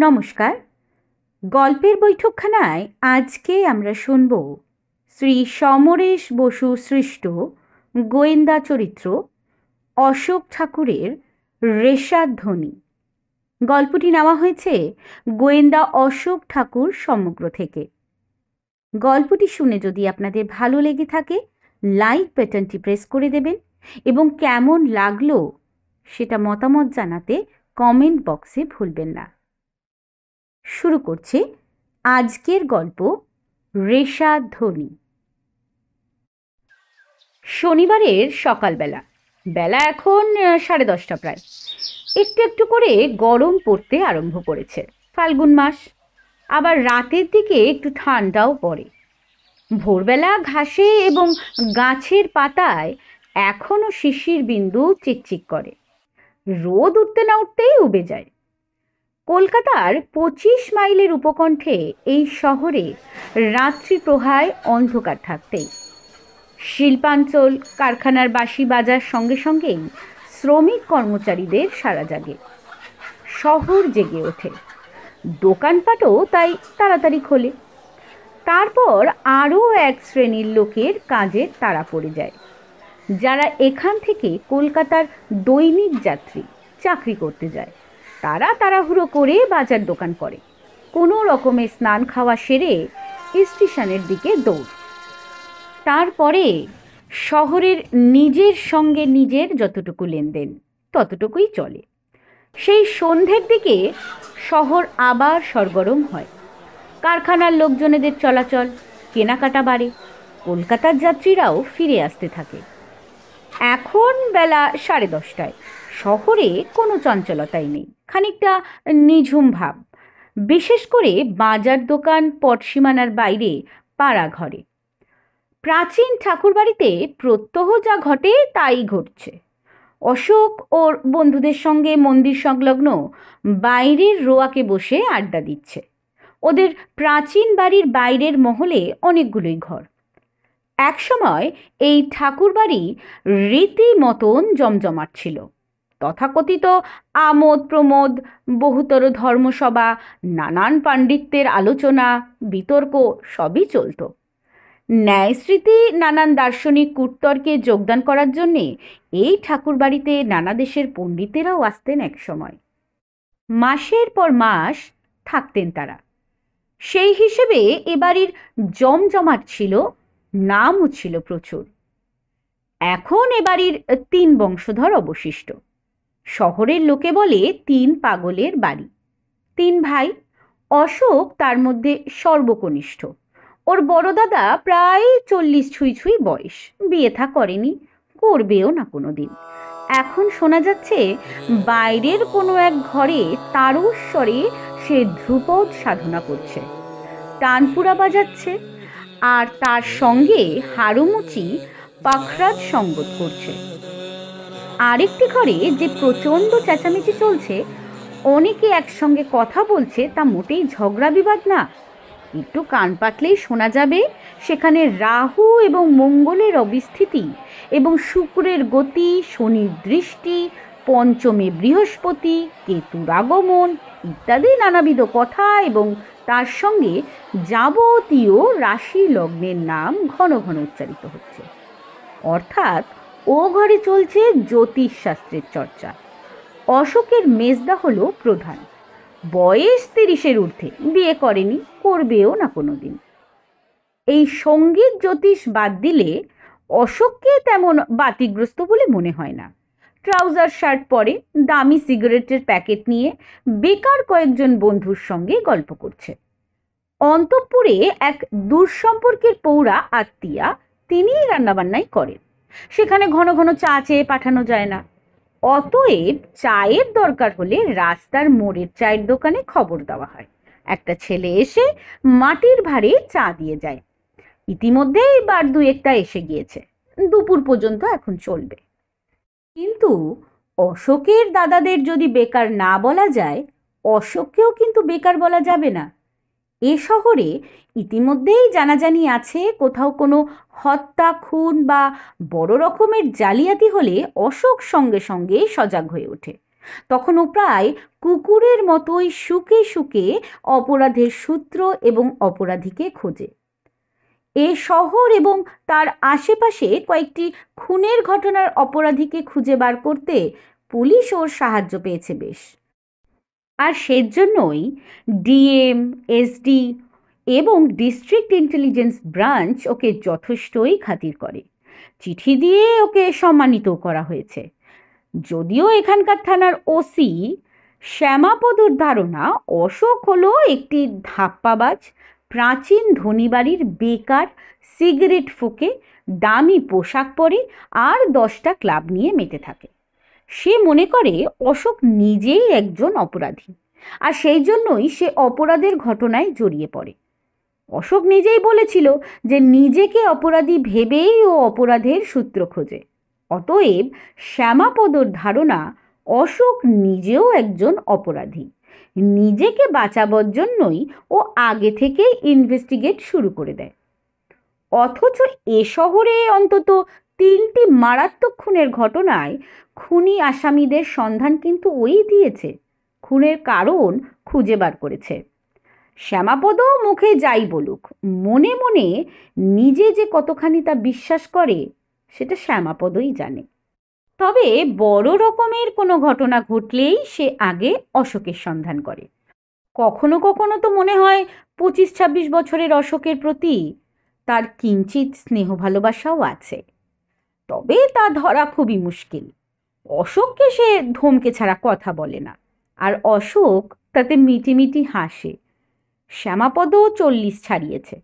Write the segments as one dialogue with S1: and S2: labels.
S1: নমস্কার। গল্পের বৈঠকখানায় আজকে আমরা শুনব শ্রী সমরেশ বসু সৃষ্ট গোয়েন্দা চরিত্র অশোক ঠাকুরের রেশাধ্বনি। গল্পটি নেওয়া হয়েছে গোয়েন্দা অশোক ঠাকুর সমগ্র থেকে। গল্পটি শুনে যদি আপনাদের ভালো লেগে থাকে লাইক বাটনটি প্রেস করে দেবেন এবং কেমন লাগলো সেটা মতামত জানাতে কমেন্ট বক্সে ভুলবেন না। শুরু করছি আজকের গল্প রেশাধ্বনি। শনিবারের সকালবেলা, বেলা এখন 10:30 প্রায়। একটু একটু করে গরম পড়তে আরম্ভ করেছে। ফাল্গুন মাস, আবার রাতের দিকে একটু ঠান্ডাও পড়ে। ভোরবেলা ঘাসে এবং গাছের পাতায় এখনো শিশির বিন্দু চিকচিক করে। রোদ উঠতে না উঠতেই উবে যায়। কলকাতার 25 মাইলের উপকণ্ঠে এই শহরে রাত্রি প্রহায় অন্ধকার থাকতেই শিল্পাঞ্চল, কারখানার বাঁশি বাজার সঙ্গে সঙ্গেই শ্রমিক কর্মচারীদের সারা জাগে। শহর জেগে ওঠে, দোকানপাটও তাই তাড়াতাড়ি খোলে। তারপর আরও এক শ্রেণীর লোকের কাজের তাড়া পড়ে যায়, যারা এখান থেকে কলকাতার দৈনিক যাত্রী, চাকরি করতে যায়। তারা তাড়াহুড়ো করে বাজার দোকান করে, কোনো রকমে স্নান খাওয়া সেরে স্টেশনের দিকে দৌড়। তারপরে শহরের নিজের সঙ্গে নিজের যতটুকু লেনদেন ততটুকুই চলে। সেই সন্ধ্যের দিকে শহর আবার সরগরম হয়। কারখানার লোকজনেদের চলাচল, কেনাকাটা বাড়ে। কলকাতার যাত্রীরাও ফিরে আসতে থাকে। এখন বেলা 10:30। শহরে কোনো চঞ্চলতাই নেই, খানিকটা নিঝুম ভাব, বিশেষ করে বাজার দোকান পটসীমানার বাইরে পাড়া ঘরে। প্রাচীন ঠাকুরবাড়িতে প্রত্যহ যা ঘটে তাই ঘটছে। অশোক ওর বন্ধুদের সঙ্গে মন্দির সংলগ্ন বাইরের রোয়াকে বসে আড্ডা দিচ্ছে। ওদের প্রাচীন বাড়ির বাইরের মহলে অনেকগুলোই ঘর। একসময় এই ঠাকুরবাড়ি রীতিমতন জমজমাট ছিল। তথাকথিত আমোদ প্রমোদ, বহুতর ধর্মসভা, নানান পাণ্ডিত্যের আলোচনা, বিতর্ক সবই চলত। ন্যায়স্মৃতি নানান দার্শনিক কূটতর্কে যোগদান করার জন্যে এই ঠাকুরবাড়িতে নানা দেশের পণ্ডিতেরাও আসতেন একসময়। মাসের পর মাস থাকতেন তারা। সেই হিসেবে এ বাড়ির জমজমাট ছিল, নামও ছিল প্রচুর। এখন এ বাড়ির 3 বংশধর অবশিষ্ট। শহরের লোকে বলে 3 পাগলের বাড়ি। 3 ভাই, অশোক তার মধ্যে সর্বকনিষ্ঠ। ওর বড় দাদা প্রায় 40 ছুঁই ছুঁই বয়স, বিয়ে থা করেনি, করবেও না কোনো দিন। এখন শোনা যাচ্ছে বাইরের কোনো এক ঘরে তারস্বরে সে ধ্রুপদ সাধনা করছে, টানপুরা বাজাচ্ছে, আর তার সঙ্গে হারুমুচি পাখরাজ সঙ্গত করছে। আরেকটি ঘরে যে প্রচণ্ড চেঁচামেচি চলছে, অনেকে একসঙ্গে কথা বলছে, তা মোটেই ঝগড়া বিবাদ না। একটু কান পাতলেই শোনা যাবে সেখানে রাহু এবং মঙ্গলের অবিস্থিতি এবং শুক্রের গতি, শনির দৃষ্টি, পঞ্চমে বৃহস্পতি, কেতুর আগমন ইত্যাদি নানাবিধ কথা এবং তার সঙ্গে যাবতীয় রাশি লগ্নের নাম ঘন ঘন উচ্চারিত হচ্ছে। অর্থাৎ ও ঘরে চলছে জ্যোতিষশাস্ত্রের চর্চা। অশোকের মেজদা হলো প্রধান, বয়স 30-এর ঊর্ধ্বে, বিয়ে করেনি, করবেও না কোনো দিন। এই সঙ্গীত জ্যোতিষ বাদ দিলে অশোককে তেমন বাতিগ্রস্ত বলে মনে হয় না। ট্রাউজার শার্ট পরে, দামি সিগারেটের প্যাকেট নিয়ে বেকার কয়েকজন বন্ধুর সঙ্গে গল্প করছে। অন্তঃপুরে এক দূরসম্পর্কের পৌরা আত্মীয়া, তিনিই রান্নাবান্নাই করেন। সেখানে ঘন ঘন চা চেয়ে পাঠানো যায় না। অতএব চায়ের দরকার হলে রাস্তার মোড়ের চায়ের দোকানে খবর দেওয়া হয়। একটা ছেলে এসে মাটির ভাঁড়ে চা দিয়ে যায়। ইতিমধ্যেই বার 2-1টা এসে গিয়েছে। দুপুর পর্যন্ত এখন চলবে। কিন্তু অশোকের দাদাদের যদি বেকার না বলা যায়, অশোককেও কিন্তু বেকার বলা যাবে না। এ শহরে ইতিমধ্যেই জানাজানি আছে, কোথাও কোনো হত্যা, খুন বা বড় রকমের জালিয়াতি হলে অশোক সঙ্গে সঙ্গে সজাগ হয়ে ওঠে। তখন ও প্রায় কুকুরের মতোই শুকে শুকে অপরাধের সূত্র এবং অপরাধীকে খোঁজে। এ শহর এবং তার আশেপাশে কয়েকটি খুনের ঘটনার অপরাধীকে খুঁজে বার করতে পুলিশ ওর সাহায্য পেয়েছে বেশ। আর সেজন্যই ডিএম, এসডি এবং ডিস্ট্রিক্ট ইন্টেলিজেন্স ব্রাঞ্চ ওকে যথেষ্টই খাতির করে। চিঠি দিয়ে ওকে সম্মানিত করা হয়েছে। যদিও এখানকার থানার ওসি শ্যামাপদর ধারণা অশোক হলো একটি ধাপ্পাবাজ, প্রাচীন ধনী বাড়ির বেকার, সিগারেট ফুঁকে, দামি পোশাক পরে আর 10টা ক্লাব নিয়ে মেতে থাকে। সে মনে করে অশোক নিজেই একজন অপরাধী, আর সেই জন্যই সে অপরাধের ঘটনায় জড়িয়ে পড়ে। অশোক নিজেই বলেছিল যে নিজেকে অপরাধী ভেবেই ও অপরাধের সূত্র খোঁজে। অতএব শ্যামাপদর ধারণা অশোক নিজেও একজন অপরাধী। নিজেকে বাঁচাবার জন্যই ও আগে থেকে ইনভেস্টিগেট শুরু করে দেয়। অথচ এ শহরে অন্তত 3টি মারাত্মক খুনের ঘটনায় খুনি আসামিদের সন্ধান কিন্তু ওই দিয়েছে, খুনের কারণ খুঁজে বার করেছে। শ্যামাপদ মুখে যাই বলুক, মনে মনে নিজে যে কতখানি তা বিশ্বাস করে সেটা শ্যামাপদই জানে। তবে বড় রকমের কোনো ঘটনা ঘটলেই সে আগে অশোকের সন্ধান করে। কখনো কখনো তো মনে হয় 25-26 বছরের অশোকের প্রতি তার কিঞ্চিত স্নেহ ভালোবাসাও আছে। তবে তা ধরা খুবই মুশকিল। অশোককে সে ধমকে ছাড়া কথা বলে না, আর অশোক তাতে মিটিমিটি হাসে। শ্যামাপদ 40 ছাড়িয়েছে,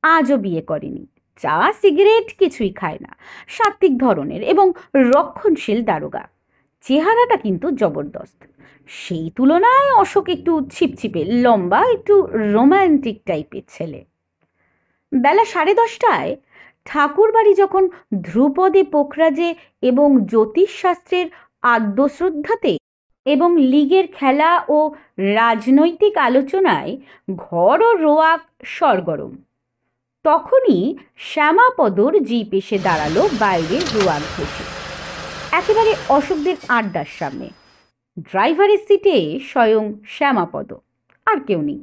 S1: আজও বিয়ে করেনি, চা সিগারেট কিছুই খায় না, সাত্ত্বিক ধরনের এবং রক্ষণশীল দারোগা। চেহারাটা কিন্তু জবরদস্ত। সেই তুলনায় অশোক একটু ছিপছিপে, লম্বা, একটু রোম্যান্টিক টাইপের ছেলে। বেলা 10:30টায় ঠাকুরবাড়ি যখন ধ্রুপদে পোখরাজে এবং জ্যোতিষশাস্ত্রের আদ্যশ্রদ্ধাতে এবং লীগের খেলা ও রাজনৈতিক আলোচনায় ঘর ও রোয়াক সরগরম, তখনই শ্যামাপদর জিপ এসে দাঁড়ালো বাইরে রোয়াক ঘেঁষে, একেবারে অশোকদের আড্ডার সামনে। ড্রাইভারের সিটে স্বয়ং শ্যামাপদ, আর কেউ নেই।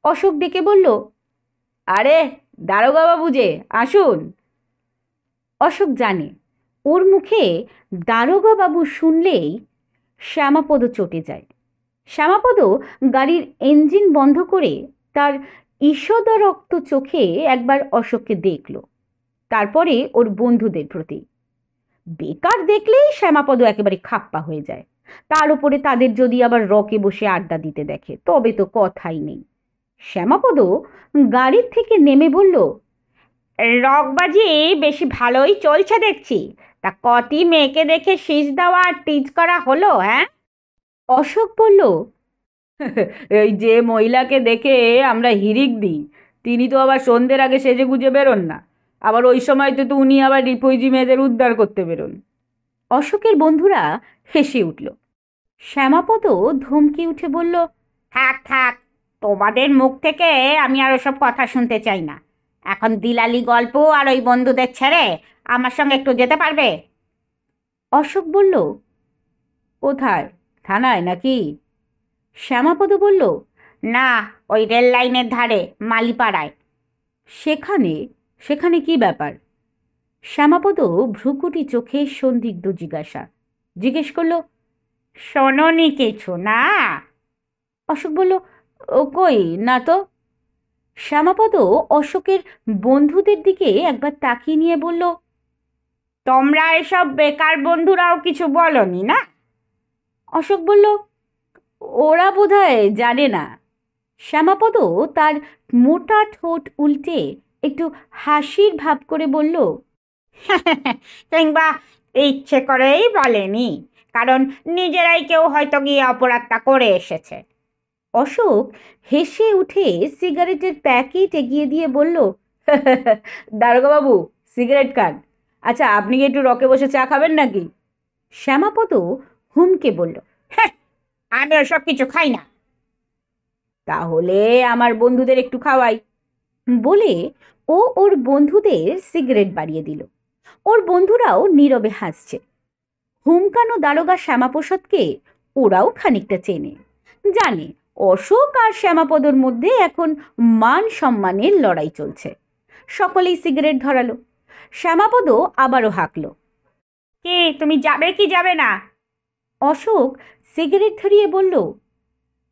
S1: অশোক ডেকে বলল, আরে দারোগা বাবু যে, আসুন। অশোক জানে ওর মুখে দারোগা বাবু শুনলেই শ্যামাপদ চটে যায়। শ্যামাপদ গাড়ির ইঞ্জিন বন্ধ করে তার ঈষদরক্ত চোখে একবার অশোককে দেখল, তারপরে ওর বন্ধুদের প্রতি। বেকার দেখলেই শ্যামাপদ একেবারে খাপ্পা হয়ে যায়। তার উপরে তাদের যদি আবার রকে বসে আড্ডা দিতে দেখে তবে তো কথাই নেই। শ্যামাপদ গাড়ির থেকে নেমে বলল, রকবাজি বেশি ভালোই চলছে দেখছি, তা কটি মেয়েকে দেখে শীষ দেওয়া আর টিজ করা হলো? হ্যাঁ? অশোক বলল, এই যে মহিলাকে দেখে আমরা হিরিক দিই, তিনি তো আবার সন্ধ্যের আগে সেজে গুজে বেরোন না, আবার ওই সময়তে তো উনি আবার রিফিউজি মেয়েদের উদ্ধার করতে বেরোন। অশোকের বন্ধুরা হেসে উঠল। শ্যামাপদ ধমকে উঠে বলল, থাক থাক, তোমাদের মুখ থেকে আমি আর ওসব কথা শুনতে চাই না। এখন দিলালি গল্প আর ওই বন্ধুদের ছেড়ে আমার সঙ্গে একটু যেতে পারবে? অশোক বলল, কোথায়, থানায় নাকি? শ্যামাপদ বলল, না, ওই রেল লাইনের ধারে মালিপাড়ায়। সেখানে? সেখানে কি ব্যাপার? শ্যামাপদ ভ্রুকুটি চোখে সন্দিগ্ধ জিজ্ঞেস করল, শোনোনি কিছু না? অশোক বলল, ও কই না তো। শ্যামাপদ অশোকের বন্ধুদের দিকে একবার তাকিয়ে নিয়ে বলল, তোমরা এসব বেকার বন্ধুরাও কিছু বলনি না? অশোক বলল, ওরা বোধহয় জানে না। শ্যামাপদ তার মোটা ঠোঁট উল্টে একটু হাসির ভাব করে বলল, কিংবা ইচ্ছে করেই বলেনি, কারণ নিজেরাই কেউ হয়তো গিয়ে অপরাধটা করে এসেছে। অশোক হেসে উঠে সিগারেটের প্যাকেট এগিয়ে দিয়ে বলল, দারোগা বাবু, সিগারেট খান? আচ্ছা, আপনি কি একটু রকে বসে চা খাবেন নাকি? শ্যামাপদ হুমকে বলল, হ্যাঁ, আমি ওসব কিছু খাই না। তাহলে আমার বন্ধুদের একটু খাওয়াই। বলে ও ওর বন্ধুদের সিগারেট বাড়িয়ে দিল। ওর বন্ধুরাও নীরবে হাসছে। হুমকানো দারোগা শ্যামাপ্রসাদকে ওরাও খানিকটা চেনে, জানে অশোক আর শ্যামাপদর মধ্যে এখন মান সম্মানের লড়াই চলছে। সকলেই সিগারেট ধরালো। শ্যামাপদ আবারও হাঁকলো, কে তুমি যাবে কি যাবে না? অশোক সিগারেট ধরিয়ে বলল,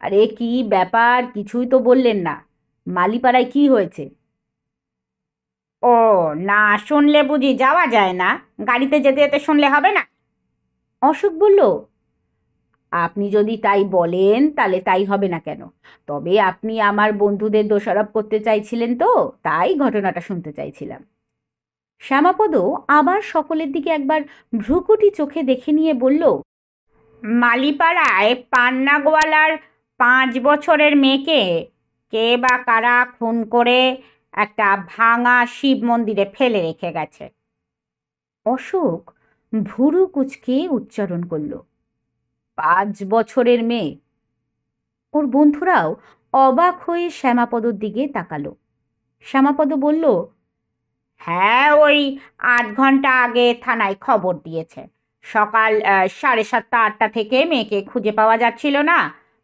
S1: আরে কি ব্যাপার, কিছুই তো বললেন না, মালিপাড়ায় কি হয়েছে? ও, না শুনলে বুঝি যাওয়া যায় না? গাড়িতে যেতে যেতে শুনলে হবে না? অশোক বলল, আপনি যদি তাই বলেন তাহলে তাই হবে না কেন? তবে আপনি আমার বন্ধুদের দোষারোপ করতে চাইছিলেন তো, তাই ঘটনাটা শুনতে চাইছিলাম। শ্যামাপদ আবার সকলের দিকে একবার ভ্রুকুটি চোখে দেখে নিয়ে বলল, মালিপাড়ায় পান্না গোয়ালার 5 বছরের মেয়েকে কে বা কারা খুন করে একটা ভাঙা শিব মন্দিরে ফেলে রেখে গেছে। অশোক ভুরু কুঁচকে উচ্চারণ করল, 5 বছরের মেয়ে? ওর বন্ধুরাও অবাক হয়ে শ্যামাপদর দিকে তাকালো। শ্যামাপদ বলল, হ্যাঁ, ওই 8 ঘন্টা আগে থানায় খবর দিয়েছে। সকাল 7:30-8টা থেকে মেয়েকে খুঁজে পাওয়া যাচ্ছিল না।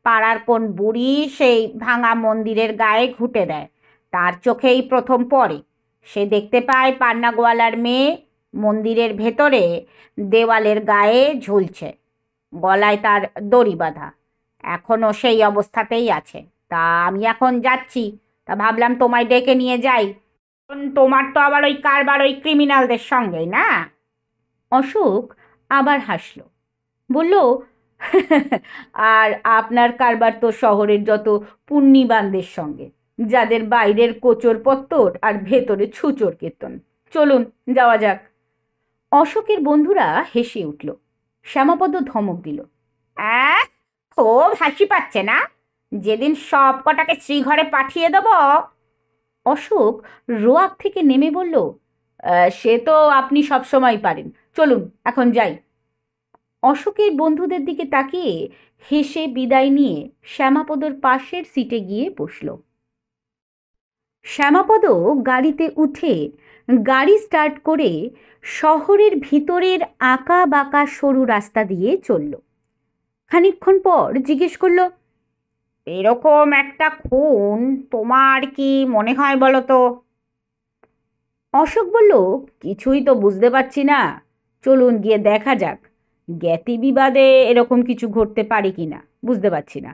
S1: পাড়ার কোন বুড়ি সেই ভাঙা মন্দিরের গায়ে ঘুঁটে দেয়, তার চোখেই প্রথম পড়ে। সে দেখতে পায় পান্না গোয়ালার মেয়ে মন্দিরের ভেতরে দেওয়ালের গায়ে ঝুলছে, গলায় তার দড়ি বাঁধা, এখনো সেই অবস্থাতেই আছে। তা আমি এখন যাচ্ছি, তা ভাবলাম তোমায় ডেকে নিয়ে যাই। তোমার তো আবার ওই কারবার ওই ক্রিমিনালদের সঙ্গেই না? অশোক আবার হাসল, বলল, আর আপনার কারবার তো শহরের যত পুণ্যিবানদের সঙ্গে, যাদের বাইরের কোচর পত্তর আর ভেতরে ছুচোর কীর্তন। চলুন যাওয়া যাক। অশোকের বন্ধুরা হেসে উঠল। শ্যামাপদ ধমক দিল, খুব হাসি পাচ্ছে না? যেদিন সব কটাকে শ্রীঘরে পাঠিয়ে দেব। অশোক রোয়াক থেকে নেমে বলল, সে তো আপনি সবসময় পারেন, চলুন এখন যাই। অশোকের বন্ধুদের দিকে তাকিয়ে হেসে বিদায় নিয়ে শ্যামাপদর পাশের সিটে গিয়ে বসল। শ্যামাপদ গাড়িতে উঠে গাড়ি স্টার্ট করে শহরের ভিতরের আঁকা বাঁকা সরু রাস্তা দিয়ে চলল। খানিকক্ষণ পর জিজ্ঞেস করল, এরকম একটা খুন তোমার কি মনে হয় বলো তো? অশোক বলল, কিছুই তো বুঝতে পারছি না, চলুন গিয়ে দেখা যাক। জ্ঞাতি বিবাদে এরকম কিছু ঘটতে পারে কি না বুঝতে পারছি না।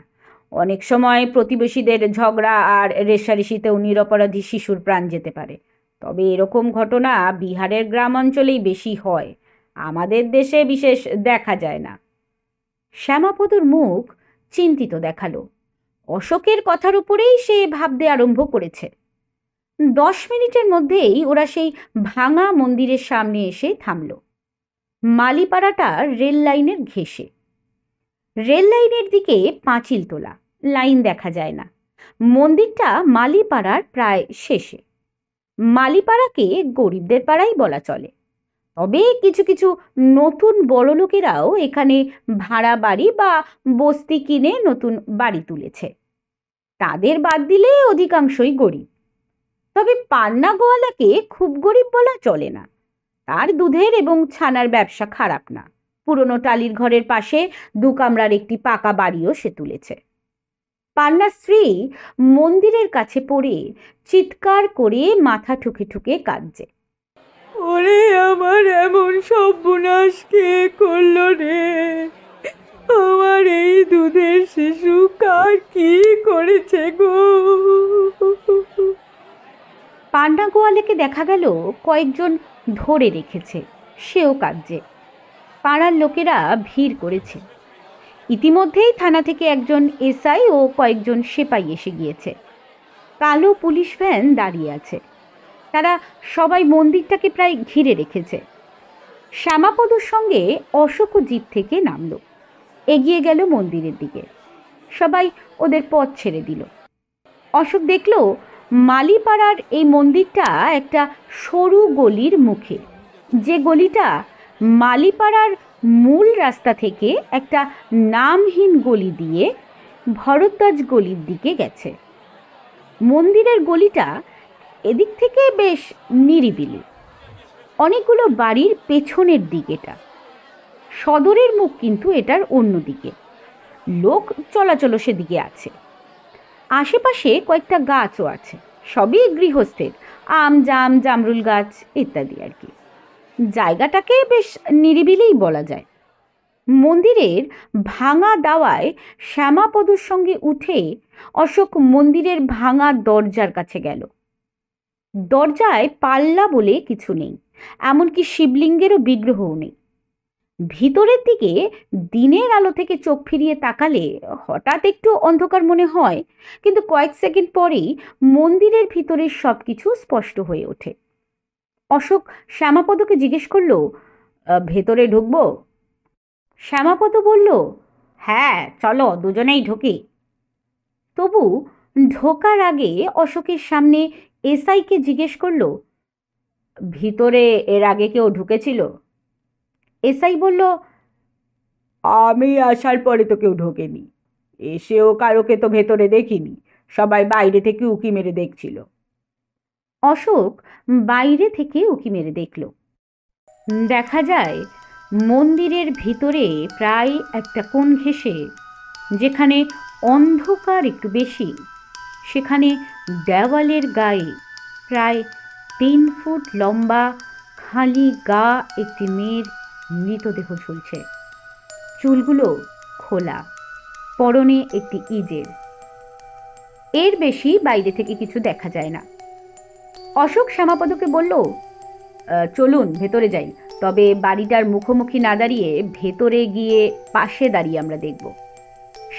S1: অনেক সময় প্রতিবেশীদের ঝগড়া আর রেষারেষিতেও নিরপরাধী শিশুর প্রাণ যেতে পারে। তবে এরকম ঘটনা বিহারের গ্রাম অঞ্চলেই বেশি হয়, আমাদের দেশে বিশেষ দেখা যায় না। শ্যামাপদর মুখ চিন্তিত দেখালো। অশোকের কথার উপরেই সে ভাবতে আরম্ভ করেছে। 10 মিনিটের মধ্যেই ওরা সেই ভাঙা মন্দিরের সামনে এসে থামল। মালিপাড়াটা রেল লাইনের ঘেঁষে। রেল লাইনের দিকে পাঁচিল তোলা, লাইন দেখা যায় না। মন্দিরটা মালিপাড়ার প্রায় শেষে। মালিপাড়াকে গরিবদের পাড়াই বলা চলে, তবে কিছু কিছু নতুন বড় লোকেরাও এখানে ভাড়া বাড়ি বা বস্তি কিনে নতুন বাড়ি তুলেছে। তাদের বাদ দিলে অধিকাংশই গরিব। তবে পান্না গোয়ালাকে খুব গরিব বলা চলে না। তার দুধের এবং ছানার ব্যবসা খারাপ না। পুরনো টালির ঘরের পাশে 2 কামরার একটি পাকা বাড়িও সে তুলেছে। পান্নার স্ত্রী মন্দিরের কাছে পড়ে চিৎকার করে মাথা ঠুকে ঠুকে কাঁদছে, ওরে আমার এমন সর্বনাশ কে করলো রে? আমার এই দুধের শিশু কার কি করেছে গো? পান্না গোয়ালাকে দেখা গেল কয়েকজন ধরে রেখেছে, সেও কাঁদছে। পাড়ার লোকেরা ভিড় করেছে। ইতিমধ্যেই থানা থেকে একজন এসআই ও কয়েকজন সেপাই এসে গিয়েছে। কালো পুলিশ ভ্যান দাঁড়িয়ে আছে। তারা সবাই মন্দিরটাকে প্রায় ঘিরে রেখেছে। শ্যামাপদর সঙ্গে অশোক জিপ থেকে নামল, এগিয়ে গেল মন্দিরের দিকে। সবাই ওদের পথ ছেড়ে দিল। অশোক দেখল মালিপাড়ার এই মন্দিরটা একটা সরু গলির মুখে, যে গলিটা মালিপাড়ার মূল রাস্তা থেকে একটা নামহীন গলি দিয়ে ভরদ্বাজ গলির দিকে গেছে। মন্দিরের গলিটা এদিক থেকে বেশ নিরিবিলি। অনেকগুলো বাড়ির পেছনের দিক এটা। সদরের মুখ কিন্তু এটার অন্যদিকে। লোক চলাচলও সেদিকে আছে। আশেপাশে কয়েকটা গাছও আছে, সবই গৃহস্থের, আম জাম জামরুল গাছ ইত্যাদি আর কি। জায়গাটাকে বেশ নিরিবিলিই বলা যায়। মন্দিরের ভাঙা দাওয়ায় শ্যামাপদর সঙ্গে উঠে অশোক মন্দিরের ভাঙা দরজার কাছে গেল। দরজায় পাল্লা বলে কিছু নেই, এমনকি শিবলিঙ্গেরও বিগ্রহও নেই। ভিতরের দিকে দিনের আলো থেকে চোখ ফিরিয়ে তাকালে হঠাৎ একটু অন্ধকার মনে হয়, কিন্তু কয়েক সেকেন্ড পরেই মন্দিরের ভিতরের সব কিছু স্পষ্ট হয়ে ওঠে। অশোক শ্যামাপদকে জিজ্ঞেস করল, ভেতরে ঢুকবো? শ্যামাপদ বলল, হ্যাঁ চলো, দুজনেই ঢুকি। তবু ঢোকার আগে অশোকের সামনে এসআইকে জিজ্ঞেস করল, ভিতরে এর আগে কেউ ঢুকেছিল? এসআই বলল, আমি আসার পরে তো কেউ ঢোকেনি, এসেও কারোকে তো ভেতরে দেখিনি, সবাই বাইরে থেকে উকি মেরে দেখছিল। অশোক বাইরে থেকে উকি মেরে দেখল। দেখা যায় মন্দিরের ভিতরে প্রায় একটা কোণ ঘেঁষে, যেখানে অন্ধকার একটু বেশি, সেখানে দেওয়ালের গায়ে প্রায় 3 ফুট লম্বা খালি গা একটি মেয়ের মৃতদেহ ঝুলছে। চুলগুলো খোলা, পরনে একটি ইজের। এর বেশি বাইরে থেকে কিছু দেখা যায় না। অশোক শ্যামাপদকে বলল, চলুন ভেতরে যাই, তবে বাড়িটার মুখোমুখি না দাঁড়িয়ে ভেতরে গিয়ে পাশে দাঁড়িয়ে আমরা দেখব।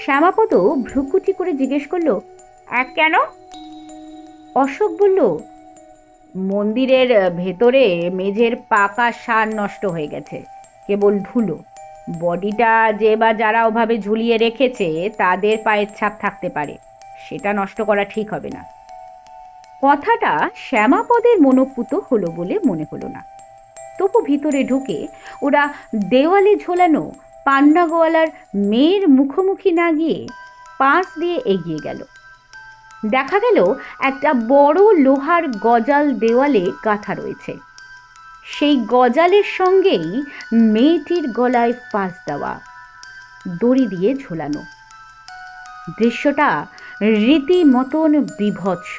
S1: শ্যামাপদ ভ্রুকুটি করে জিজ্ঞেস করল, কেন? অশোক বলল, মন্দিরের ভেতরে মেঝের পাকা সার নষ্ট হয়ে গেছে, কেবল ধুলো। বডিটা যে বা যারা ওভাবে ঝুলিয়ে রেখেছে তাদের পায়ের ছাপ থাকতে পারে, সেটা নষ্ট করা ঠিক হবে না। কথাটা শ্যামাপদের মনোপুত হলো বলে মনে হলো না। তবু ভিতরে ঢুকে ওরা দেওয়ালে ঝোলানো পান্না গোয়ালার মেয়ের মুখোমুখি না গিয়ে পাশ দিয়ে এগিয়ে গেল। দেখা গেল একটা বড় লোহার গজাল দেওয়ালে গাঁথা রয়েছে। সেই গজালের সঙ্গেই মেয়েটির গলায় ফাঁস দেওয়া, দড়ি দিয়ে ঝোলানো। দৃশ্যটা রীতিমতন বিভৎস।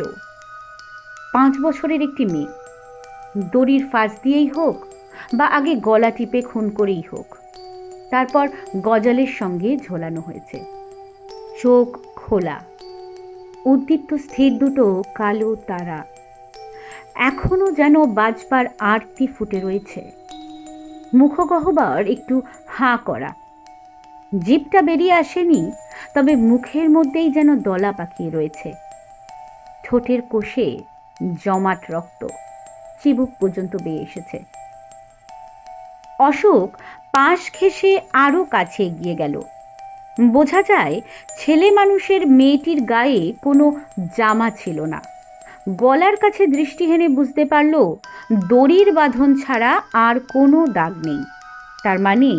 S1: 5 বছরের একটি মেয়ে, দড়ির ফাঁস দিয়েই হোক বা আগে গলা টিপে খুন করেই হোক, তারপর গজালের সঙ্গে ঝোলানো হয়েছে। চোখ খোলা, উদ্দীপ্ত স্থির দুটো কালো তারা, এখনো যেন বাজবার আরতি ফুটে রয়েছে। মুখগহ্বর একটু হাঁ করা, জিভটা বেরিয়ে আসেনি, তবে মুখের মধ্যেই যেন দলা পাকিয়ে রয়েছে। ঠোঁটের কোষে জমাট রক্ত চিবুক পর্যন্ত বেয়ে এসেছে। অশোক পাশ ঘেঁষে আরো কাছে এগিয়ে গেল। বোঝা যায় ছেলে মানুষের মেয়েটির গায়ে কোনো জামা ছিল না। গলার কাছে দৃষ্টি হেনে বুঝতে পারল দড়ির বাঁধন ছাড়া আর কোনো দাগ নেই। তার মানে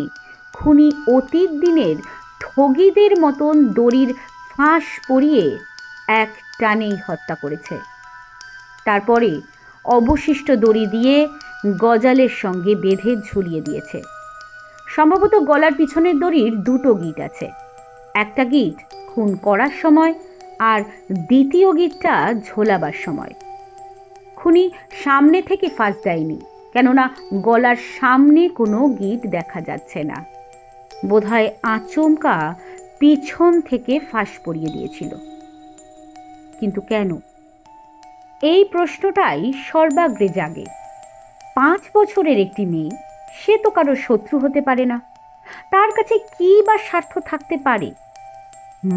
S1: খুনি অতীত দিনের ঠগীদের মতন দড়ির ফাঁস পরিয়ে এক টানেই হত্যা করেছে। তারপরে অবশিষ্ট দড়ি দিয়ে গজালের সঙ্গে বেঁধে ঝুলিয়ে দিয়েছে। সম্ভবত গলার পিছনের দড়ির 2টো গিঁট আছে, একটা গিঁট খুন করার সময় আর দ্বিতীয় গিঁটটা ঝোলাবার সময়। খুনি সামনে থেকে ফাঁস দেয়নি, কেননা গলার সামনে কোনো গিঁট দেখা যাচ্ছে না। বোধহয় আচমকা পিছন থেকে ফাঁস পরিয়ে দিয়েছিল। কিন্তু কেন? এই প্রশ্নটাই সর্বাগ্রে জাগে। 5 বছরের একটি মেয়ে, সে তো কারো শত্রু হতে পারে না, তার কাছে কি বা স্বার্থ থাকতে পারে?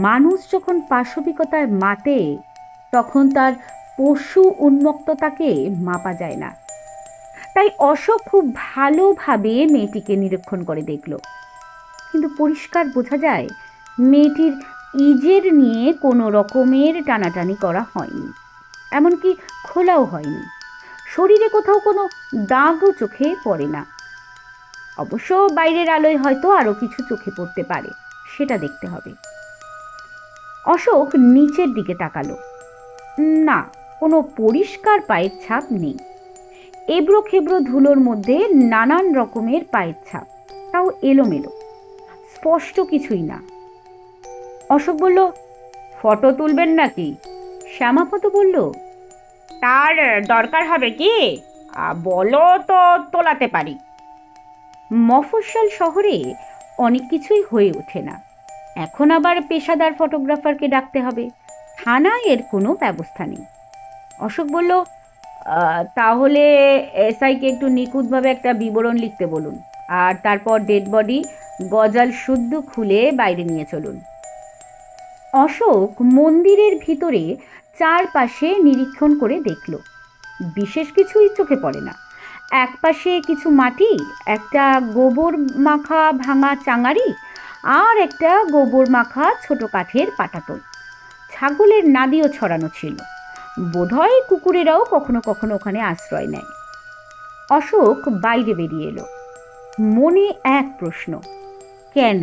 S1: মানুষ যখন পাশবিকতায় মাতে তখন তার পশু উন্মত্ততাকে মাপা যায় না। তাই অশোক খুব ভালোভাবে মেয়েটিকে নিরীক্ষণ করে দেখল, কিন্তু পরিষ্কার বোঝা যায় মেয়েটির ইজের নিয়ে কোনো রকমের টানাটানি করা হয়নি, এমনকি খোলাও হয়নি। শরীরে কোথাও কোনো দাগও চোখে পড়ে না। অবশ্য বাইরের আলোয় হয়তো আরো কিছু চোখে পড়তে পারে, সেটা দেখতে হবে। অশোক নিচের দিকে তাকালো। না, কোনো পরিষ্কার পায়ের ছাপ নেই। এবড়ো খেবড়ো ধুলোর মধ্যে নানান রকমের পায়ের ছাপ, তাও এলোমেলো, স্পষ্ট কিছুই না। অশোক বলল, ফটো তুলবেন নাকি? শ্যামাপদ বলল, তার দরকার হবে কি? বলো তো, তোলাতে পারি। মফস্বল শহরে অনেক কিছুই হয়ে ওঠে না, এখন আবার পেশাদার ফটোগ্রাফারকে ডাকতে হবে। থানায় এর কোনো ব্যবস্থা নেই। অশোক বলল, তাহলে এসআইকে একটু নিখুঁতভাবে একটা বিবরণ লিখতে বলুন, আর তারপর ডেড বডি গজাল শুদ্ধ খুলে বাইরে নিয়ে চলুন। অশোক মন্দিরের ভিতরে চারপাশে নিরীক্ষণ করে দেখল, বিশেষ কিছুই চোখে পড়ে না। একপাশে কিছু মাটি, একটা গোবর মাখা ভাঙা চাঙারি, আর একটা গোবর মাখা ছোট কাঠের পাটাতন। ছাগলের নাদিও ছড়ানো ছিল, বোধহয় কুকুরেরাও কখনো কখনো ওখানে আশ্রয় নেয়। অশোক বাইরে বেরিয়ে এলো, মনে এক প্রশ্ন, কেন?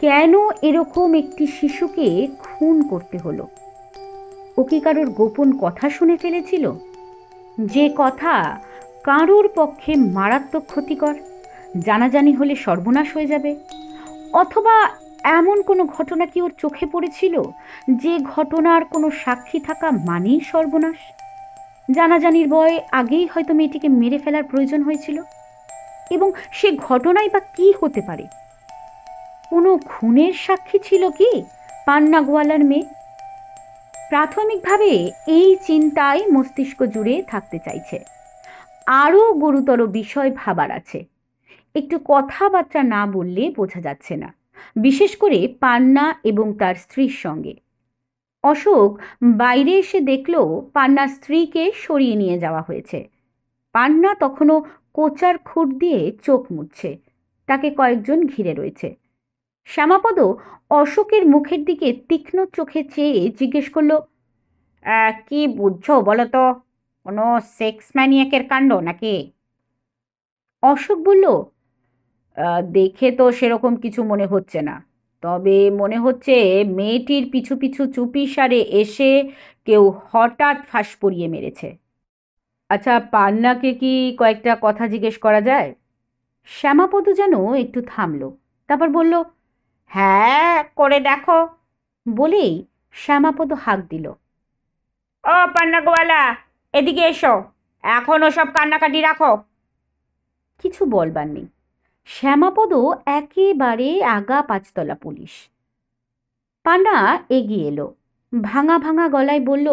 S1: কেন এরকম একটি শিশুকে খুন করতে হলো? ও কি কারোর গোপন কথা শুনে ফেলেছিল, যে কথা কারোর পক্ষে মারাত্মক ক্ষতিকর, জানাজানি হলে সর্বনাশ হয়ে যাবে? অথবা এমন কোনো ঘটনা কি ওর চোখে পড়েছিল, যে ঘটনার কোনো সাক্ষী থাকা মানেই সর্বনাশ? জানাজানির ভয়ে আগেই হয়তো মেয়েটিকে মেরে ফেলার প্রয়োজন হয়েছিল। এবং সে ঘটনাই বা কি হতে পারে? কোনো খুনের সাক্ষী ছিল কি পান্না গোয়ালার মেয়ে? প্রাথমিকভাবে এই চিন্তায় মস্তিষ্ক জুড়ে থাকতে চাইছে। আরও গুরুতর বিষয় ভাবার আছে, একটু কথাবার্তা না বললে বোঝা যাচ্ছে না, বিশেষ করে পান্না এবং তার স্ত্রীর সঙ্গে। অশোক বাইরে এসে দেখল পান্নার স্ত্রীকে সরিয়ে নিয়ে যাওয়া হয়েছে। পান্না তখনও কোচার খুঁট দিয়ে চোখ মুছছে, তাকে কয়েকজন ঘিরে রয়েছে। শ্যামাপদ অশোকের মুখের দিকে তীক্ষ্ণ চোখে চেয়ে জিজ্ঞেস করল, কি বুঝছো বলো তো? কোনো সেক্স ম্যানিয়াকের কাণ্ড নাকি? অশোক বলল, দেখে তো সেরকম কিছু মনে হচ্ছে না, তবে মনে হচ্ছে মেয়েটির পিছু পিছু চুপি সারে এসে কেউ হঠাৎ ফাঁস পড়িয়ে মেরেছে। আচ্ছা, পান্নাকে কি কয়েকটা কথা জিজ্ঞেস করা যায়? শ্যামাপদ যেন একটু থামল, তারপর বলল, হ্যাঁ, করে দেখো। বলেই শ্যামাপদ হাঁক দিল, ও পান্না গোয়ালা, এদিকে এসো, এখন ওসব কান্নাকাটি রাখো। কিছু বলবার নেই, শ্যামাপদ একেবারে আগা পাঁচতলা পুলিশ। পান্না এগিয়ে এলো, ভাঙা ভাঙা গলায় বলল,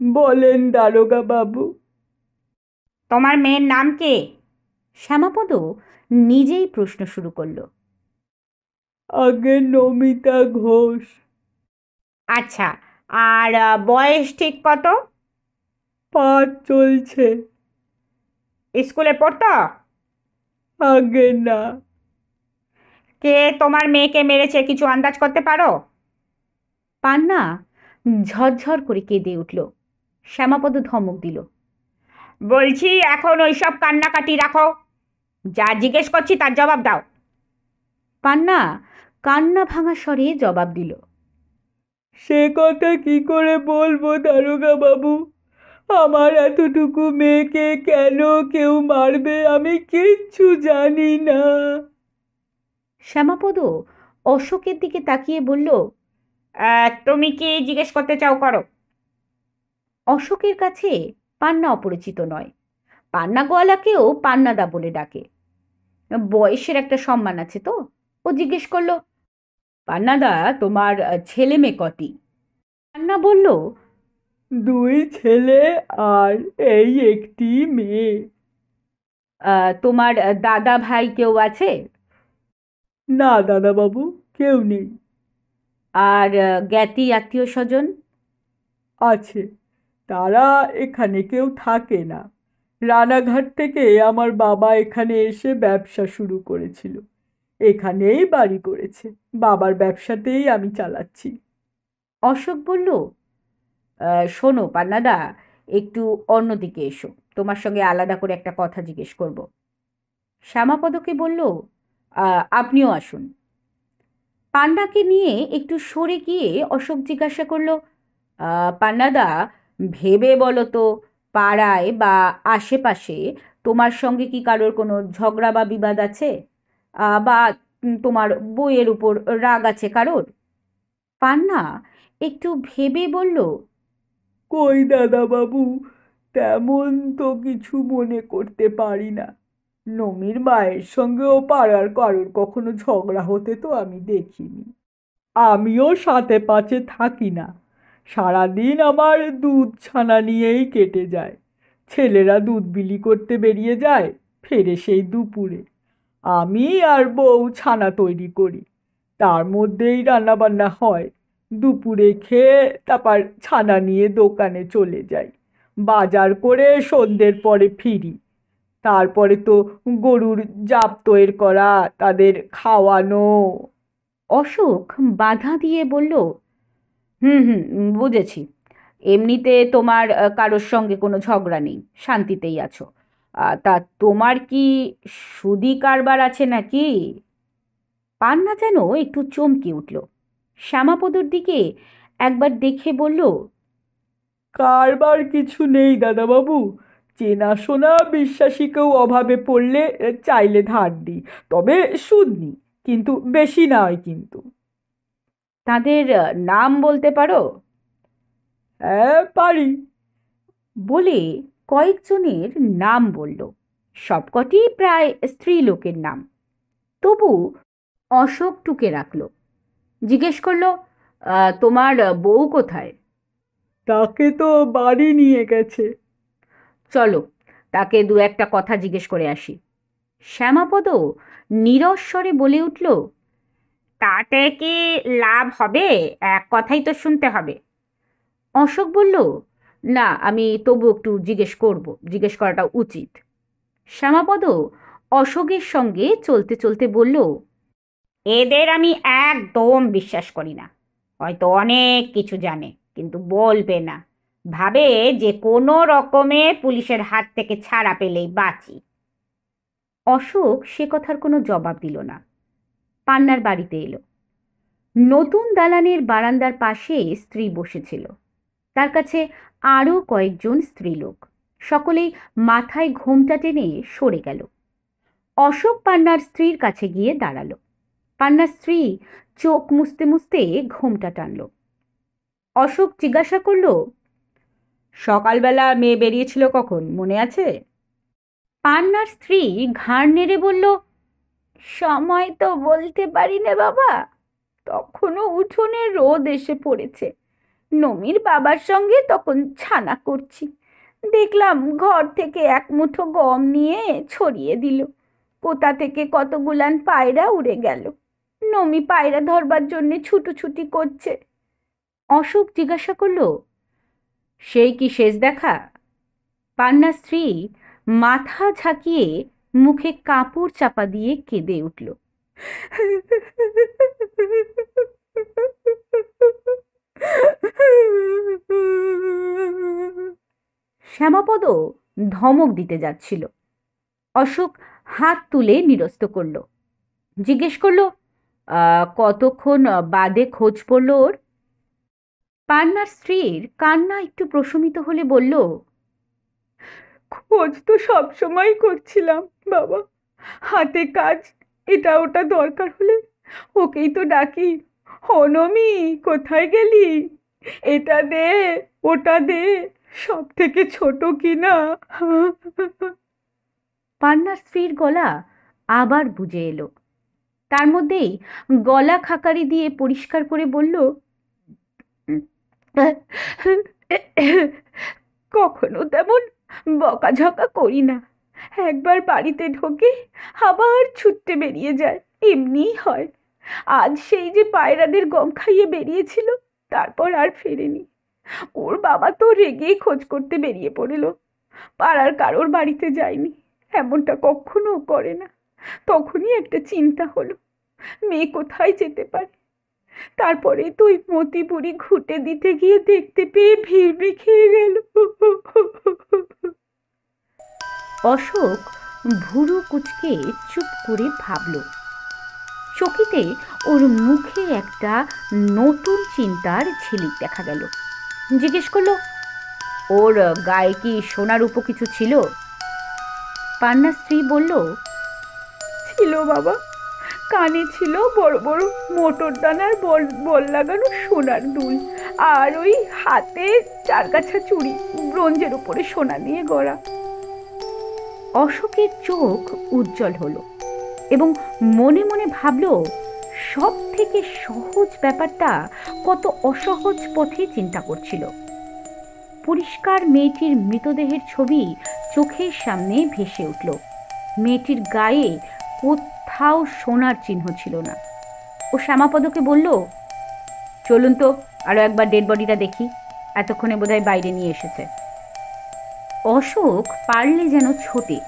S2: বলেন দারোগা বাবু।
S1: তোমার মেয়ের নাম কে? শ্যামাপদ নিজেই প্রশ্ন শুরু করল।
S2: আগে নমিতা ঘোষ।
S1: আচ্ছা, আর বয়স ঠিক কত?
S2: 5 চলছে।
S1: স্কুলে পড়তো?
S2: আগে না।
S1: কে তোমার মেয়েকে মেরেছে কিছু আন্দাজ করতে পারো? পান্না ঝরঝর করে কেঁদে উঠল। শ্যামাপদ ধমক দিল, বলছি এখন ওইসব কান্নাকাটি রাখো, যা জিজ্ঞেস করছি তার জবাব দাও। পান্না কান্না ভাঙা স্বরে জবাব দিল,
S2: সে কথা কি করে বলবো দারোগা বাবু? আমার এতটুকু মেয়েকে কেন কেউ মারবে আমি কিচ্ছু জানি না।
S1: শ্যামাপদ অশোকের দিকে তাকিয়ে বলল, তুমি কি জিজ্ঞেস করতে চাও করো। অশোকের কাছে পান্না অপরিচিত নয়, পান্না গোয়ালাকেও পান্নাদা বলে ডাকে, বয়সের একটা সম্মান আছে তো। ও জিজ্ঞেস করলো, পান্নাদা, তোমার ছেলে মেয়ে কটি? পান্না বলল,
S2: 2 ছেলে আর এই একটি মেয়ে।
S1: তোমার দাদা ভাই কেউ আছে?
S2: না দাদা বাবু, কেউ নেই।
S1: আর জ্ঞাতি আত্মীয় স্বজন?
S2: আছে, তারা এখানে কেউ থাকে না। রানাঘাট থেকে আমার বাবা এখানে এসে ব্যবসা শুরু করেছিল, এখানেই বাড়ি করেছে। বাবার ব্যবসাতেই আমি চালাচ্ছি।
S1: অশোক বলল, শোনো পান্নাদা, একটু অন্যদিকে এসো, তোমার সঙ্গে আলাদা করে একটা কথা জিজ্ঞেস করব। শ্যামাপদকে বলল, আপনিও আসুন। পান্নাকে নিয়ে একটু সরে গিয়ে অশোক জিজ্ঞাসা করল, পান্নাদা, ভেবে বলো তো, পাড়ায় বা আশেপাশে তোমার সঙ্গে কি কারোর কোনো ঝগড়া বা বিবাদ আছে? বা তোমার বইয়ের উপর রাগ আছে কারোর? পান্না একটু ভেবে বলল,
S2: কই দাদাবাবু, তেমন তো কিছু মনে করতে পারি না। নমির মায়ের সঙ্গেও পাড়ার কারোর কখনো ঝগড়া হতে তো আমি দেখিনি। আমিও সাথে পাচে থাকি না। সারাদিন আমার দুধ ছানা নিয়েই কেটে যায়। ছেলেরা দুধ বিলি করতে বেরিয়ে যায়, ফেরে সেই দুপুরে। আমি আর বউ ছানা তৈরি করি, তার মধ্যেই রান্নাবান্না হয়। দুপুরে খেয়ে তারপর ছানা নিয়ে দোকানে চলে যাই, বাজার করে সন্ধ্যের পরে ফিরি। তারপরে তো গরুর জাপ তৈরি করা, তাদের খাওয়ানো।
S1: অশোক বাধা দিয়ে বলল, হুম হুম, বুঝেছি। এমনিতে তোমার কারোর সঙ্গে কোনো ঝগড়া নেই, শান্তিতেই আছো। তা তোমার কি সুদি কারবার আছে নাকি? পান্না যেন একটু চমকে উঠল, শ্যামাপদর দিকে একবার দেখে বলল,
S2: কারবার কিছু নেই দাদাবাবু। চেনাশোনা বিশ্বাসী কেউ অভাবে পড়লে চাইলে ধার দিই, তবে সুদ নিই, কিন্তু বেশি নয় কিন্তু।
S1: তাদের নাম বলতে পারো?
S2: হ্যাঁ, পারি।
S1: বলে কয়েকজনের নাম বলল। সবকটি প্রায় স্ত্রীলোকের নাম। তবু অশোক টুকে রাখল। জিজ্ঞেস করলো, তোমার বউ কোথায়?
S2: তাকে তো বাড়ি নিয়ে গেছে।
S1: চলো, তাকে দু একটা কথা জিজ্ঞেস করে আসি। শ্যামাপদ নীরস স্বরে বলে উঠল, তাতে কি লাভ হবে? এক কথাই তো শুনতে হবে। অশোক বলল, না, আমি তবু একটু জিজ্ঞেস করাটা উচিত। শ্যামাপদ অশোকের সঙ্গে চলতে চলতে বলল, এদের আমি একদম বিশ্বাস করি না। হয়তো অনেক কিছু জানে, কিন্তু বলবে না। ভাবে যে কোনো রকমে পুলিশের হাত থেকে ছাড়া পেলেই বাঁচি। অশোক সে কথার কোনো জবাব দিল না। পান্নার বাড়িতে এলো। নতুন দালানের বারান্দার পাশে স্ত্রী বসেছিল, তার কাছে আরও কয়েকজন স্ত্রীলোক। সকলেই মাথায় ঘোমটা টেনে সরে গেল। অশোক পান্নার স্ত্রীর কাছে গিয়ে দাঁড়ালো। পান্নার স্ত্রী চোখ মুছতে মুছতে ঘোমটা টানল। অশোক জিজ্ঞাসা করল, সকালবেলা মেয়ে বেরিয়েছিল কখন, মনে আছে? পান্নার স্ত্রী ঘাড় নেড়ে বলল, সময় তো বলতে পারি না বাবা, তখনও উঠোনে রোদ এসে পড়েছে। নমির বাবার সঙ্গে তখন ছানা করছি, দেখলাম ঘর থেকে এক মুঠো গম নিয়ে ছড়িয়ে দিল। কোথা থেকে কতগুলান পায়রা উড়ে গেল। নমি পায়রা ধরবার জন্যে ছুটোছুটি করছে। অশোক জিজ্ঞাসা করল, সেই কি শেষ দেখা? পান্নার স্ত্রী মাথা ঝাঁকিয়ে মুখে কাপড় চাপা দিয়ে কেঁদে উঠল। শ্যামাপদ ধমক দিতে যাচ্ছিল। অশোক হাত তুলে নিরস্ত করল। জিজ্ঞেস করল, কতক্ষণ বাদে খোঁজ পড়ল ওর? পান্নার স্ত্রীর কান্না একটু প্রশমিত হলে বলল,
S2: খোঁজ তো সবসময় করছিলাম বাবা, হাতে কাজ, এটা ওটা দরকার হলে ওকেই তো ডাকি, হনমি কোথায় গেলি, এটা দে, ওটা দে, সব থেকে ছোট কিনা।
S1: পান্নার স্ত্রীর গলা আবার বুঝে এলো। তার মধ্যেই গলা খাকারি দিয়ে পরিষ্কার করে বলল, কখনো তেমন বকাঝকা করি না। একবার বাড়িতে ঢোকে আবার ছুটতে বেরিয়ে যায়, এমনিই হয়। আজ সেই যে পায়রাদের গম খাইয়ে বেরিয়েছিল, তারপর আর ফেরেনি। ওর বাবা তো রেগেই খোঁজ করতে বেরিয়ে পড়ল। পাড়ার কারোর বাড়িতে যায়নি, এমনটা কখনো করে না। তখনই একটা চিন্তা হলো, মেয়ে কোথায় যেতে পারে। তারপরে তুই মতি বুড়ি ঘুঁটে দিতে গিয়ে দেখতে পেয়ে ভিড় খেয়ে গেল। অশোক ভুরু কুচকে চুপ করে ভাবল। চকিতে ওর মুখে একটা নতুন চিন্তার ঝিলিক দেখা গেল। জিজ্ঞেস করলো, ওর গায়ে কি সোনার উপ কিছু ছিল? পান্নার স্ত্রী বলল,
S2: ছিল বাবা,
S1: কানে ছিল বড় বড় মোটর দানার বল বল লাগানো সোনার দুল, আর ওই হাতে চারগাছা চুড়ি, ব্রোঞ্জের উপরে সোনা দিয়ে গড়া। অশোকের চোখ উজ্জ্বল হলো এবং মনে মনে ভাবল, সব থেকে সহজ ব্যাপারটা কত অসহজ পথে চিন্তা করছিল। পরিষ্কার মেয়েটির মৃতদেহের ছবি চোখের সামনে ভেসে উঠল। মেয়েটির গায়ে কোথাও সোনার চিহ্ন ছিল না। ও শ্যামাপদকে বলল, চলুন তো আরো একবার ডেড বডিটা দেখি, এতক্ষণে বোধহয় বাইরে নিয়ে এসেছে। অশোক পারলে যেন ছোটে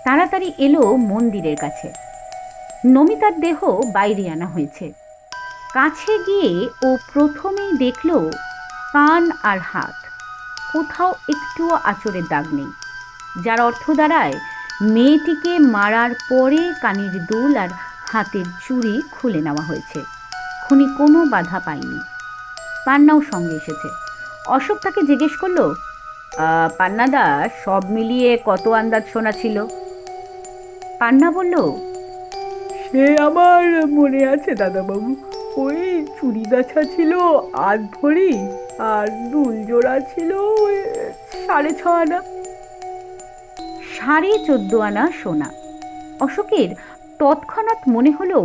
S1: তাড়াতাড়ি এলো মন্দিরের কাছে। নমিতার দেহ বাইরে আনা হয়েছে। কাছে গিয়ে ও প্রথমেই দেখল কান আর হাত, কোথাও একটুও আঁচড়ের দাগ নেই, যার অর্থ দাঁড়ায় মেয়েটিকে মারার পরে কানের দুল আর হাতের চুড়ি খুলে নেওয়া হয়েছে। খুনি কোনো বাধা পায়নি। পান্নাও সঙ্গে এসেছে। অশোক তাকে জিজ্ঞেস করলো, পান্নাদা, সব মিলিয়ে কত আন্দাজ শোনা ছিল? পান্না বলল,
S2: সে আমার মনে আছে দাদাবাবু, ওই চুড়ি গাছা ছিল 8 ভরি আর দুল জোড়া ছিল ওই 6.5 আনা।
S1: 14.5 আনা সোনা। অশোকের তৎক্ষণাৎ মনে হলো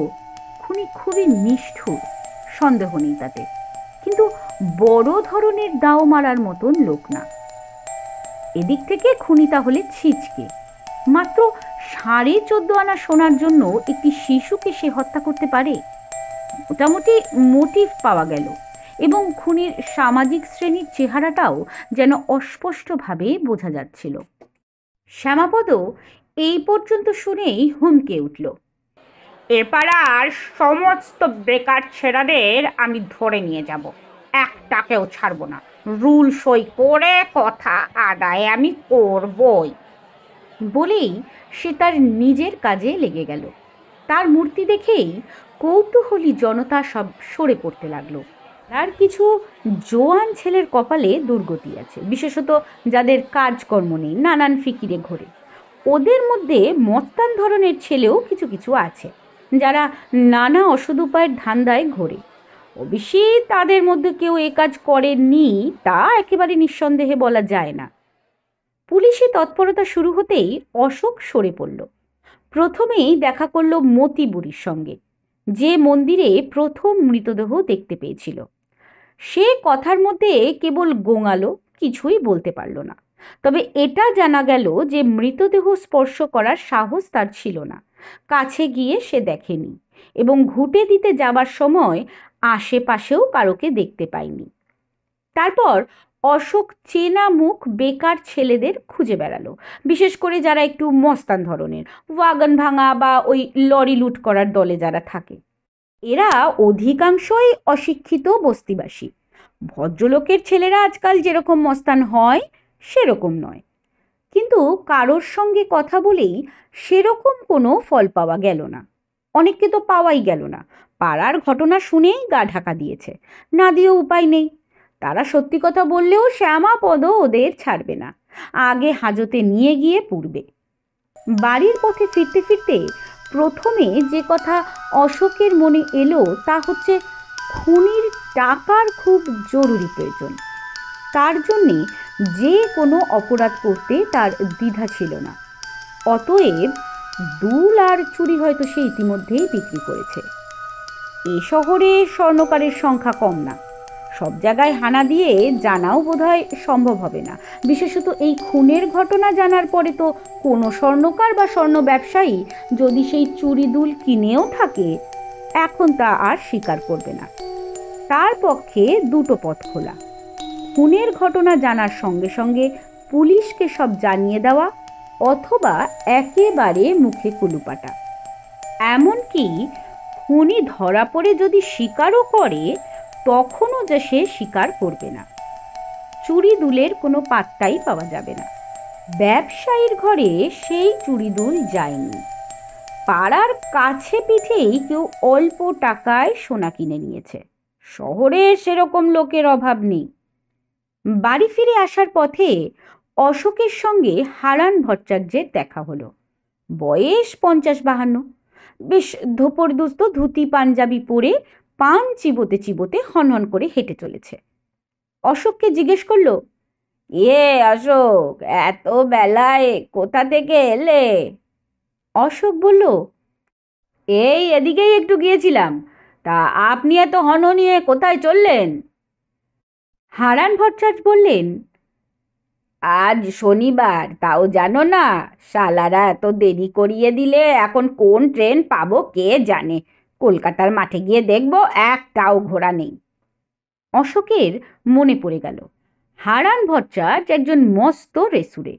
S1: খুনি খুবই নিষ্ঠুর, সন্দেহ নেই তাতে, কিন্তু বড় ধরনের দাও মারার মতন লোক না। এদিক থেকে খুনি তাহলে ছিচকে। মাত্র 14.5 আনা সোনার জন্য একটি শিশুকে সে হত্যা করতে পারে? মোটামুটি মোটিভ পাওয়া গেল এবং খুনির সামাজিক শ্রেণীর চেহারাটাও যেন অস্পষ্টভাবে বোঝা যাচ্ছিল। শ্যামাপদ এই পর্যন্ত শুনেই হুমকে উঠল, এ পাড়ার সমস্ত বেকার ছেলেদের আমি ধরে নিয়ে যাব, একটাকেও ছাড়ব না, রুল সই করে কথা আদায় আমি করবই। বলেই সে তার নিজের কাজে লেগে গেল। তার মূর্তি দেখেই কৌতূহলী জনতা সব সরে পড়তে লাগলো। আর কিছু জোয়ান ছেলের কপালে দুর্গতি আছে, বিশেষত যাদের কাজকর্ম নেই, নানান ফিকিরে ঘোরে। ওদের মধ্যে মস্তান ধরনের ছেলেও কিছু কিছু আছে, যারা নানা অসৎ উপায়ের ধান্দায় ঘোরে। অবশ্যই তাদের মধ্যে কেউ এ কাজ করেনি তা একেবারে নিঃসন্দেহে বলা যায় না। পুলিশি তৎপরতা শুরু হতেই অশোক সরে পড়ল। প্রথমেই দেখা করল মতি বুড়ির সঙ্গে, যে মন্দিরে প্রথম মৃতদেহ দেখতে পেয়েছিল। সে কথার মধ্যে কেবল গোঙালো, কিছুই বলতে পারল না। তবে এটা জানা গেল যে মৃতদেহ স্পর্শ করার সাহস তার ছিল না। কাছে গিয়ে সে দেখেনি এবং ঘুঁটে দিতে যাবার সময় আশেপাশেও কারোকে দেখতে পায়নি। তারপর অশোক চেনা মুখ বেকার ছেলেদের খুঁজে বেড়ালো, বিশেষ করে যারা একটু মস্তান ধরনের, ওয়াগন ভাঙা বা ওই লরি লুট করার দলে যারা থাকে। এরা অধিকাংশই অশিক্ষিত বস্তিবাসী। ভদ্রলোকের ছেলেরা আজকাল যেরকম মস্তান হয় সেরকম নয়। কিন্তু কারোর সঙ্গে কথা বলেই সেরকম কোনো ফল পাওয়া গেল না। অনেককে তো পাওয়াই গেল না। পাড়ার ঘটনা শুনেই গা ঢাকা দিয়েছে, না দিয়েও উপায় নেই। তারা সত্যি কথা বললেও শ্যামাপদ ওদের ছাড়বে না, আগে হাজতে নিয়ে গিয়ে পুড়বে। বাড়ির পথে ফিরতে ফিরতে প্রথমে যে কথা অশোকের মনে এলো তা হচ্ছে খুনির টাকার খুব জরুরি প্রয়োজন। তার জন্যে যে কোনো অপরাধ করতে তার দ্বিধা ছিল না। অতএব দুল আর চুরি হয়তো সে ইতিমধ্যেই বিক্রি করেছে। এ শহরে স্বর্ণকারের সংখ্যা কম না, সব জায়গায় হানা দিয়ে জানাও বোধহয় সম্ভব হবে না। বিশেষত এই খুনের ঘটনা জানার পরে তো কোনো স্বর্ণকার বা স্বর্ণ ব্যবসায়ী যদি সেই চুরি দুল কিনেও থাকে, এখন তা আর স্বীকার করবে না। তার পক্ষে দুটো পথ খোলা: খুনের ঘটনা জানার সঙ্গে সঙ্গে পুলিশকে সব জানিয়ে দেওয়া, অথবা একেবারে মুখে কুলুপাটা। এমনকি খুনি ধরা পড়ে যদি স্বীকারও করে, তখনও যে সে স্বীকার করবে না। চুরি দুলের কোনো পাত্তাই পাওয়া যাবে না। ব্যবসায়ীর ঘরে সেই চুরি দুল যায়নি। পাড়ার কাছে পিঠেই কেউ অল্প টাকায় সোনা কিনে নিয়েছে। শহরে সেরকম লোকের অভাব নেই। বাড়ি ফিরে আসার পথে অশোকের সঙ্গে হারান ভট্টাচার্যের দেখা হলো। বয়স 50-52। বেশ ধোপরদুস্ত ধুতি পাঞ্জাবি পরে পান চিবোতে চিবোতে হনহন করে হেঁটে চলেছে। অশোককে জিজ্ঞেস করলো, অশোক, এত বেলায় কোথা থেকে এলে? অশোক বলল, এই এদিকেই একটু গিয়েছিলাম। তা আপনি এত হন নিয়ে কোথায় চললেন? হারান ভট্টাচার্য বললেন, আজ শনিবার, তাও জানো না? শালারা এত দেরি করিয়ে দিলে এখন কোন ট্রেন পাবো কে জানে। কলকাতার মাঠে গিয়ে দেখবো একটাও ঘোড়া নেই। অশোকের মনে পড়ে গেল হারান ভট্টাচার্য একজন মস্ত রেসুরে।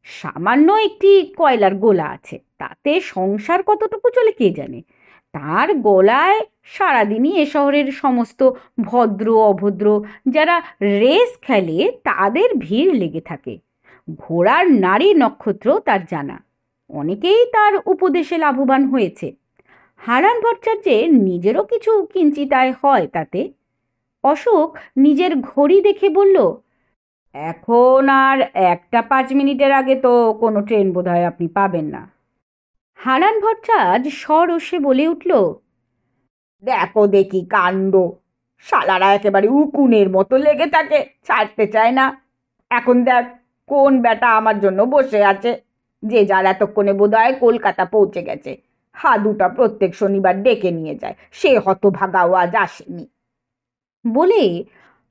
S1: সামান্য একটি কয়লার গোলা আছে, তাতে সংসার কতটুকু চলে কে জানে। তার গলায় সারাদিনই এ শহরের সমস্ত ভদ্র অভদ্র যারা রেস খেলে তাদের ভিড় লেগে থাকে। ঘোড়ার নারী নক্ষত্র তার জানা। অনেকেই তার উপদেশে লাভবান হয়েছে। হারান ভট্টাচার্যের নিজেরও কিছু কিঞ্চিত আয় হয় তাতে। অশোক নিজের ঘড়ি দেখে বলল, এখন আর 1টা 5 মিনিটের আগে তো কোনো ট্রেন বোধহয় আপনি পাবেন না। হারান ভট্টাচার্য সরোষে বলে উঠল, দেখো দেখি কাণ্ড! শালারা একেবারে উকুনের মতো লেগে থাকে, ছাড়তে চায় না। এখন দেখ কোন বেটা আমার জন্য বসে আছে, যে যার এতক্ষণে বোধহয় কলকাতা পৌঁছে গেছে। হাদুটা প্রত্যেক শনিবার ডেকে নিয়ে যায়, সে হতভাগাও আজ আসেনি। বলে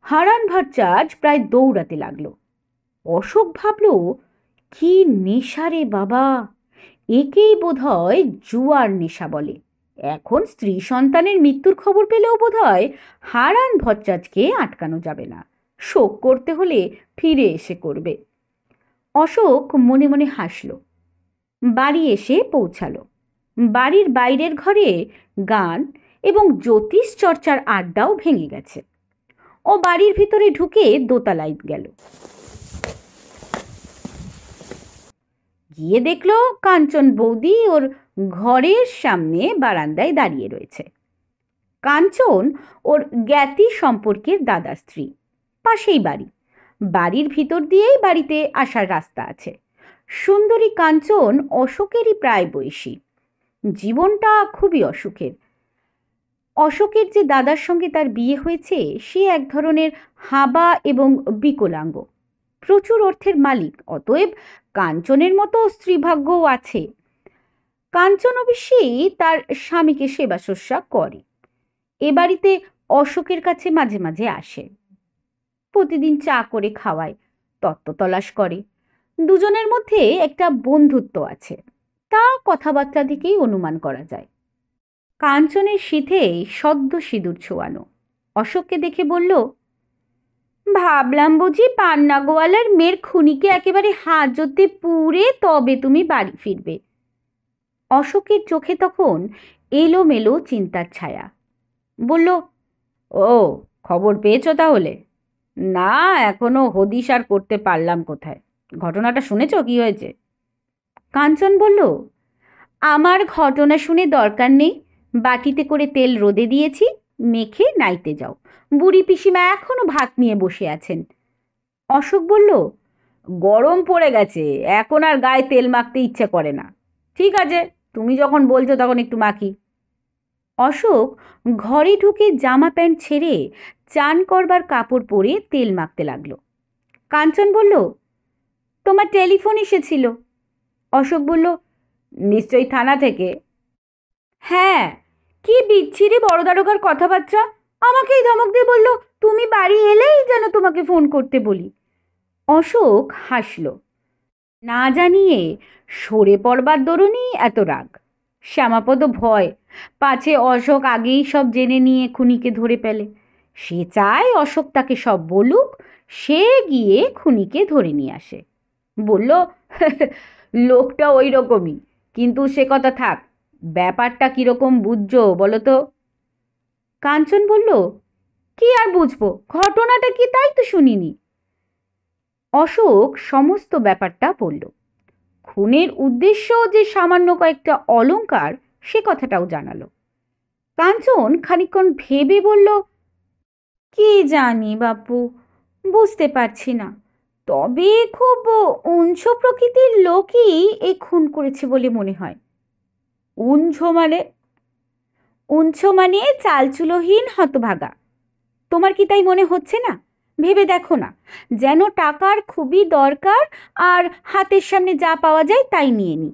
S1: হারান ভট্টাচার্য প্রায় দৌড়াতে লাগলো। অশোক ভাবল, কি নেশা রে বাবা! একেই বোধহয় জুয়ার নেশা বলে। এখন স্ত্রী সন্তানের মৃত্যুর খবর পেলেও বোধহয় হারান ভট্টাচার্যকে আটকানো যাবে না। শোক করতে হলে ফিরে এসে করবে। অশোক মনে মনে হাসল। বাড়ি এসে পৌঁছালো। বাড়ির বাইরের ঘরে গান এবং জ্যোতিষ চর্চার আড্ডাও ভেঙে গেছে। ও বাড়ির ভিতরে ঢুকে দোতলায় গেল। গিয়ে দেখলো কাঞ্চন বৌদি ওর ঘরের সামনে বারান্দায় দাঁড়িয়ে রয়েছে। কাঞ্চন ওর জ্ঞাতি সম্পর্কের দাদা স্ত্রী। পাশেই বাড়ি। বাড়ির ভিতর দিয়েই বাড়িতে আসার রাস্তা আছে। সুন্দরী কাঞ্চন অশোকেরই প্রায় বয়সী। জীবনটা খুবই অসুখের। অশোকের যে দাদার সঙ্গে তার বিয়ে হয়েছে সে এক ধরনের হাবা এবং বিকলাঙ্গ। প্রচুর অর্থের মালিক, অতএব কাঞ্চনের মতো স্ত্রীভাগ্যও আছে। কাঞ্চন অবশ্যই তার স্বামীকে সেবা শুশ্রূষা করে। এ বাড়িতে অশোকের কাছে মাঝে মাঝে আসে। প্রতিদিন চা করে খাওয়ায়, তত্ত্ব তলাশ করে। দুজনের মধ্যে একটা বন্ধুত্ব আছে, তা কথাবার্তা থেকেই অনুমান করা যায়। কাঞ্চনের শীতে সদ্য সিঁদুর ছোঁয়ানো। অশোককে দেখে বলল, ভাবলাম বুঝি পান্না গোয়ালার মেয়ের খুনিকে একেবারে হাজতে পুড়ে তবে তুমি বাড়ি ফিরবে। অশোকের চোখে তখন এলোমেলো চিন্তার ছায়া। বলল, ও, খবর পেয়েছো তাহলে? না, এখনো হদিশ আর করতে পারলাম কোথায়। ঘটনাটা শুনেছ কি হয়েছে? কাঞ্চন বলল, আমার ঘটনা শুনে দরকার নেই। বাটিতে করে তেল রোদে দিয়েছি, মেখে নাইতে যাও। বুড়ি পিসিমা এখনো ভাত নিয়ে বসে আছেন। অশোক বলল, গরম পড়ে গেছে, এখন আর গায়ে তেল মাখতে ইচ্ছে করে না। ঠিক আছে, তুমি যখন বলছো তখন একটু মাখি। অশোক ঘরে ঢুকে জামা প্যান্ট ছেড়ে চান করবার কাপড় পরে তেল মাখতে লাগলো। কাঞ্চন বলল, তোমার টেলিফোন এসেছিল। অশোক বলল, নিশ্চয়ই থানা থেকে। হ্যাঁ, কি বিচ্ছিরি বড় দারোগার কথাবার্তা। আমাকেই ধমক দিয়ে বলল, তুমি বাড়ি এলেই যেন তোমাকে ফোন করতে বলি। অশোক হাসল। না জানিয়ে সরে পড়বার দরুনই এত রাগ। শ্যামাপদ ভয়, পাছে অশোক আগেই সব জেনে নিয়ে খুনিকে ধরে ফেলে। সে চায় অশোক তাকে সব বলুক, সে গিয়ে খুনিকে ধরে নিয়ে আসে। বলল, লোকটা ওই রকমই, কিন্তু সে কথা থাক। ব্যাপারটা কিরকম বুঝছো বলো তো? কাঞ্চন বলল, কি আর বুঝবো, ঘটনাটা কি তাই তো শুনিনি। অশোক সমস্ত ব্যাপারটা বলল। খুনের উদ্দেশ্য যে সামান্য কয়েকটা অলংকার, সে কথাটাও জানালো। কাঞ্চন খানিকক্ষণ ভেবে বলল, কি জানি বাপু, বুঝতে পারছি না। তবে খুব উঞ্চ প্রকৃতির লোকই এই খুন করেছে বলে মনে হয়। উঞ্ছো মানে? উঞ্ছো মানে চালচুলোহীন হতভাগা। তোমার কি তাই মনে হচ্ছে না? ভেবে দেখো না, যেন টাকার খুবই দরকার আর হাতের সামনে যা পাওয়া যায় তাই নিয়ে নি।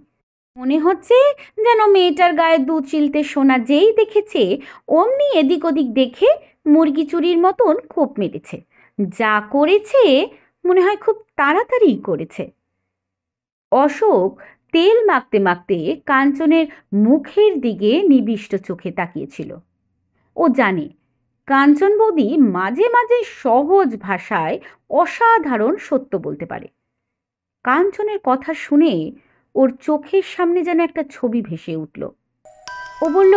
S1: মনে হচ্ছে যেন মেয়েটার গায়ে দু চিলতে সোনা যেই দেখেছে অমনি এদিক ওদিক দেখে মুরগি চুরির মতন খোপ মেরেছে। যা করেছে মনে হয় খুব তাড়াতাড়ি করেছে। অশোক তেল মাখতে মাখতে কাঞ্চনের মুখের দিকে নিবিষ্ট চোখে তাকিয়েছিল। ও জানে কাঞ্চন বৌদি মাঝে মাঝে সহজ ভাষায় অসাধারণ সত্য বলতে পারে। কাঞ্চনের কথা শুনে ওর চোখের সামনে যেন একটা ছবি ভেসে উঠল। ও বলল,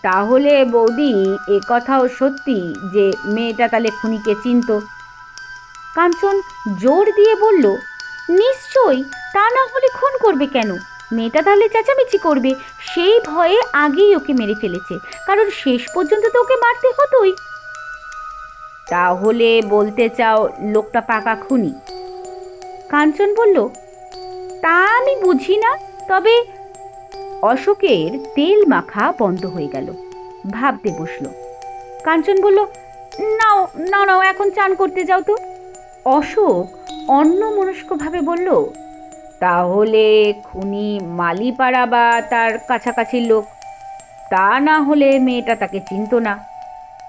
S1: তাহলে বৌদি এ কথাও সত্যি যে মেয়েটা তাহলে খুনিকে চিনত? কাঞ্চন জোর দিয়ে বলল, নিশ্চয়ই, তা না হলে খুন করবে কেন? মেয়েটা তাহলে চেঁচামেচি করবে, সেই ভয়ে আগেই ওকে মেরে ফেলেছে, কারণ শেষ পর্যন্ত তো ওকে মারতে হতোই। তাহলে বলতে চাও লোকটা পাকা খুনি? কাঞ্চন বলল, তা আমি বুঝি না, তবে অশোকের তেল মাখা বন্ধ হয়ে গেল, ভাবতে বসলো। কাঞ্চন বলল, নাও নাও নাও, এখন চান করতে যাও তো। অশোক অন্যমনস্কভাবে বলল, তাহলে খুনি মালিপাড়া বা তার কাছাকাছির লোক, তা না হলে মেয়েটা তাকে চিনত না।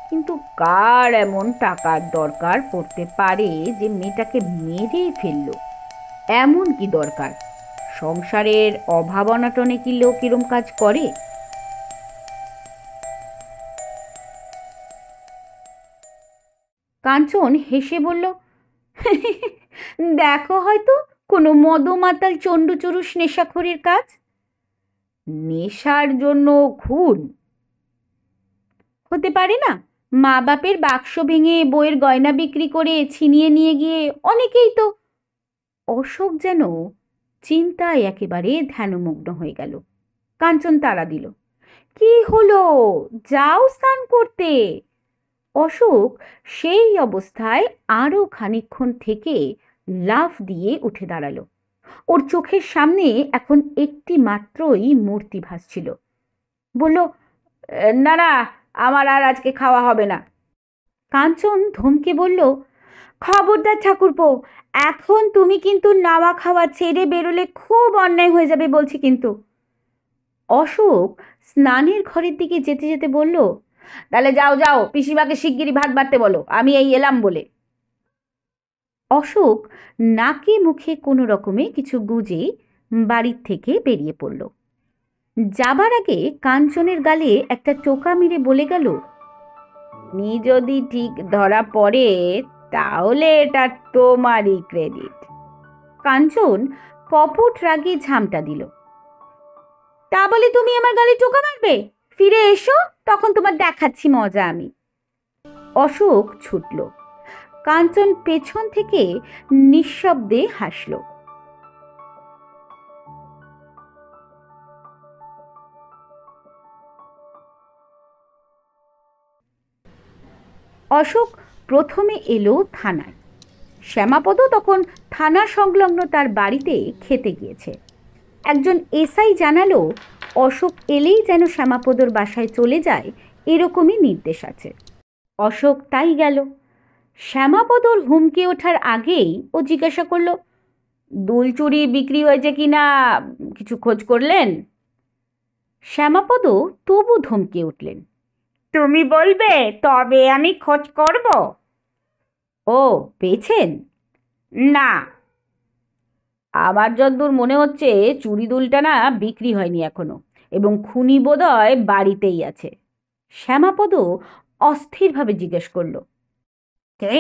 S1: কিন্তু কার এমন টাকার দরকার পড়তে পারে যে মেয়েটাকে মেরে ফেললো? এমন কি দরকার? সংসারের অভাব অনটনে কি লোক এরম কাজ করে? কাঞ্চন হেসে বলল, দেখো হয়তো কোনো মদমাতাল চণ্ডুচরুষ নেশাখোরের কাজ। নেশার জন্য খুন হতে পারে না? মা বাপের বাক্স ভেঙে বইয়ের গয়না বিক্রি করে ছিনিয়ে নিয়ে গিয়ে অনেকেই তো। অশোক যেন চিন্তায় একেবারে ধ্যানমগ্ন হয়ে গেল। কাঞ্চন তাড়া দিল, কি হলো, যাও স্নান করতে। অশোক সেই অবস্থায় আরো খানিকক্ষণ থেকে লাফ দিয়ে উঠে দাঁড়ালো। ওর চোখের সামনে এখন একটি মাত্রই মূর্তি ভাসছিল। বলল, না না, আমার আর আজকে খাওয়া হবে না। কাঞ্চন ধমকে বলল, খবরদার ঠাকুরপো, এখন তুমি কিন্তু নাওয়া খাওয়া ছেড়ে বেরোলে খুব অন্যায় হয়ে যাবে বলছি কিন্তু। অশোক স্নানের ঘরের দিকে যেতে যেতে বলল, তাহলে যাও যাও, পিসিমাকে শিগগিরই ভাত বাড়তে বলো, আমি এই এলাম বলে। অশোক নাকে মুখে কোনো রকমে কিছু গুজে বাড়ির থেকে বেরিয়ে পড়ল। যাবার আগে কাঞ্চনের গালে একটা টোকা মেরে বলে গেল, নি যদি ঠিক ধরা পড়ে তাহলে এটা তোমারই ক্রেডিট। কাঞ্চন কপট রাগে ঝামটা দিল, তা বলে তুমি আমার গালে টোকা মারবে? ফিরে এসো, তখন তোমার দেখাচ্ছি মজা আমি। অশোক ছুটল। কাঞ্চন পেছন থেকে নিঃশব্দে হাসল। অশোক প্রথমে এলো থানায়। শ্যামাপদ তখন থানা সংলগ্ন তার বাড়িতে খেতে গিয়েছে। একজন এসআই জানালো অশোক এলেই যেন শ্যামাপদর বাসায় চলে যায়, এরকমই নির্দেশ আছে। অশোক তাই গেল। শ্যামাপদর হুমকে ওঠার আগেই ও জিজ্ঞাসা করলো, দুল চুরি বিক্রি হয়েছে কি না কিছু খোঁজ করলেন? শ্যামাপদ তবু ধমকে উঠলেন, তুমি বলবে তবে আমি খোঁজ করব। ও, পেয়েছেন? না, আমার যতদূর মনে হচ্ছে চুরি দুলটা না বিক্রি হয়নি এখনো, এবং খুনি বোধহয় বাড়িতেই আছে। শ্যামাপদ অস্থিরভাবে জিজ্ঞেস করলো, কে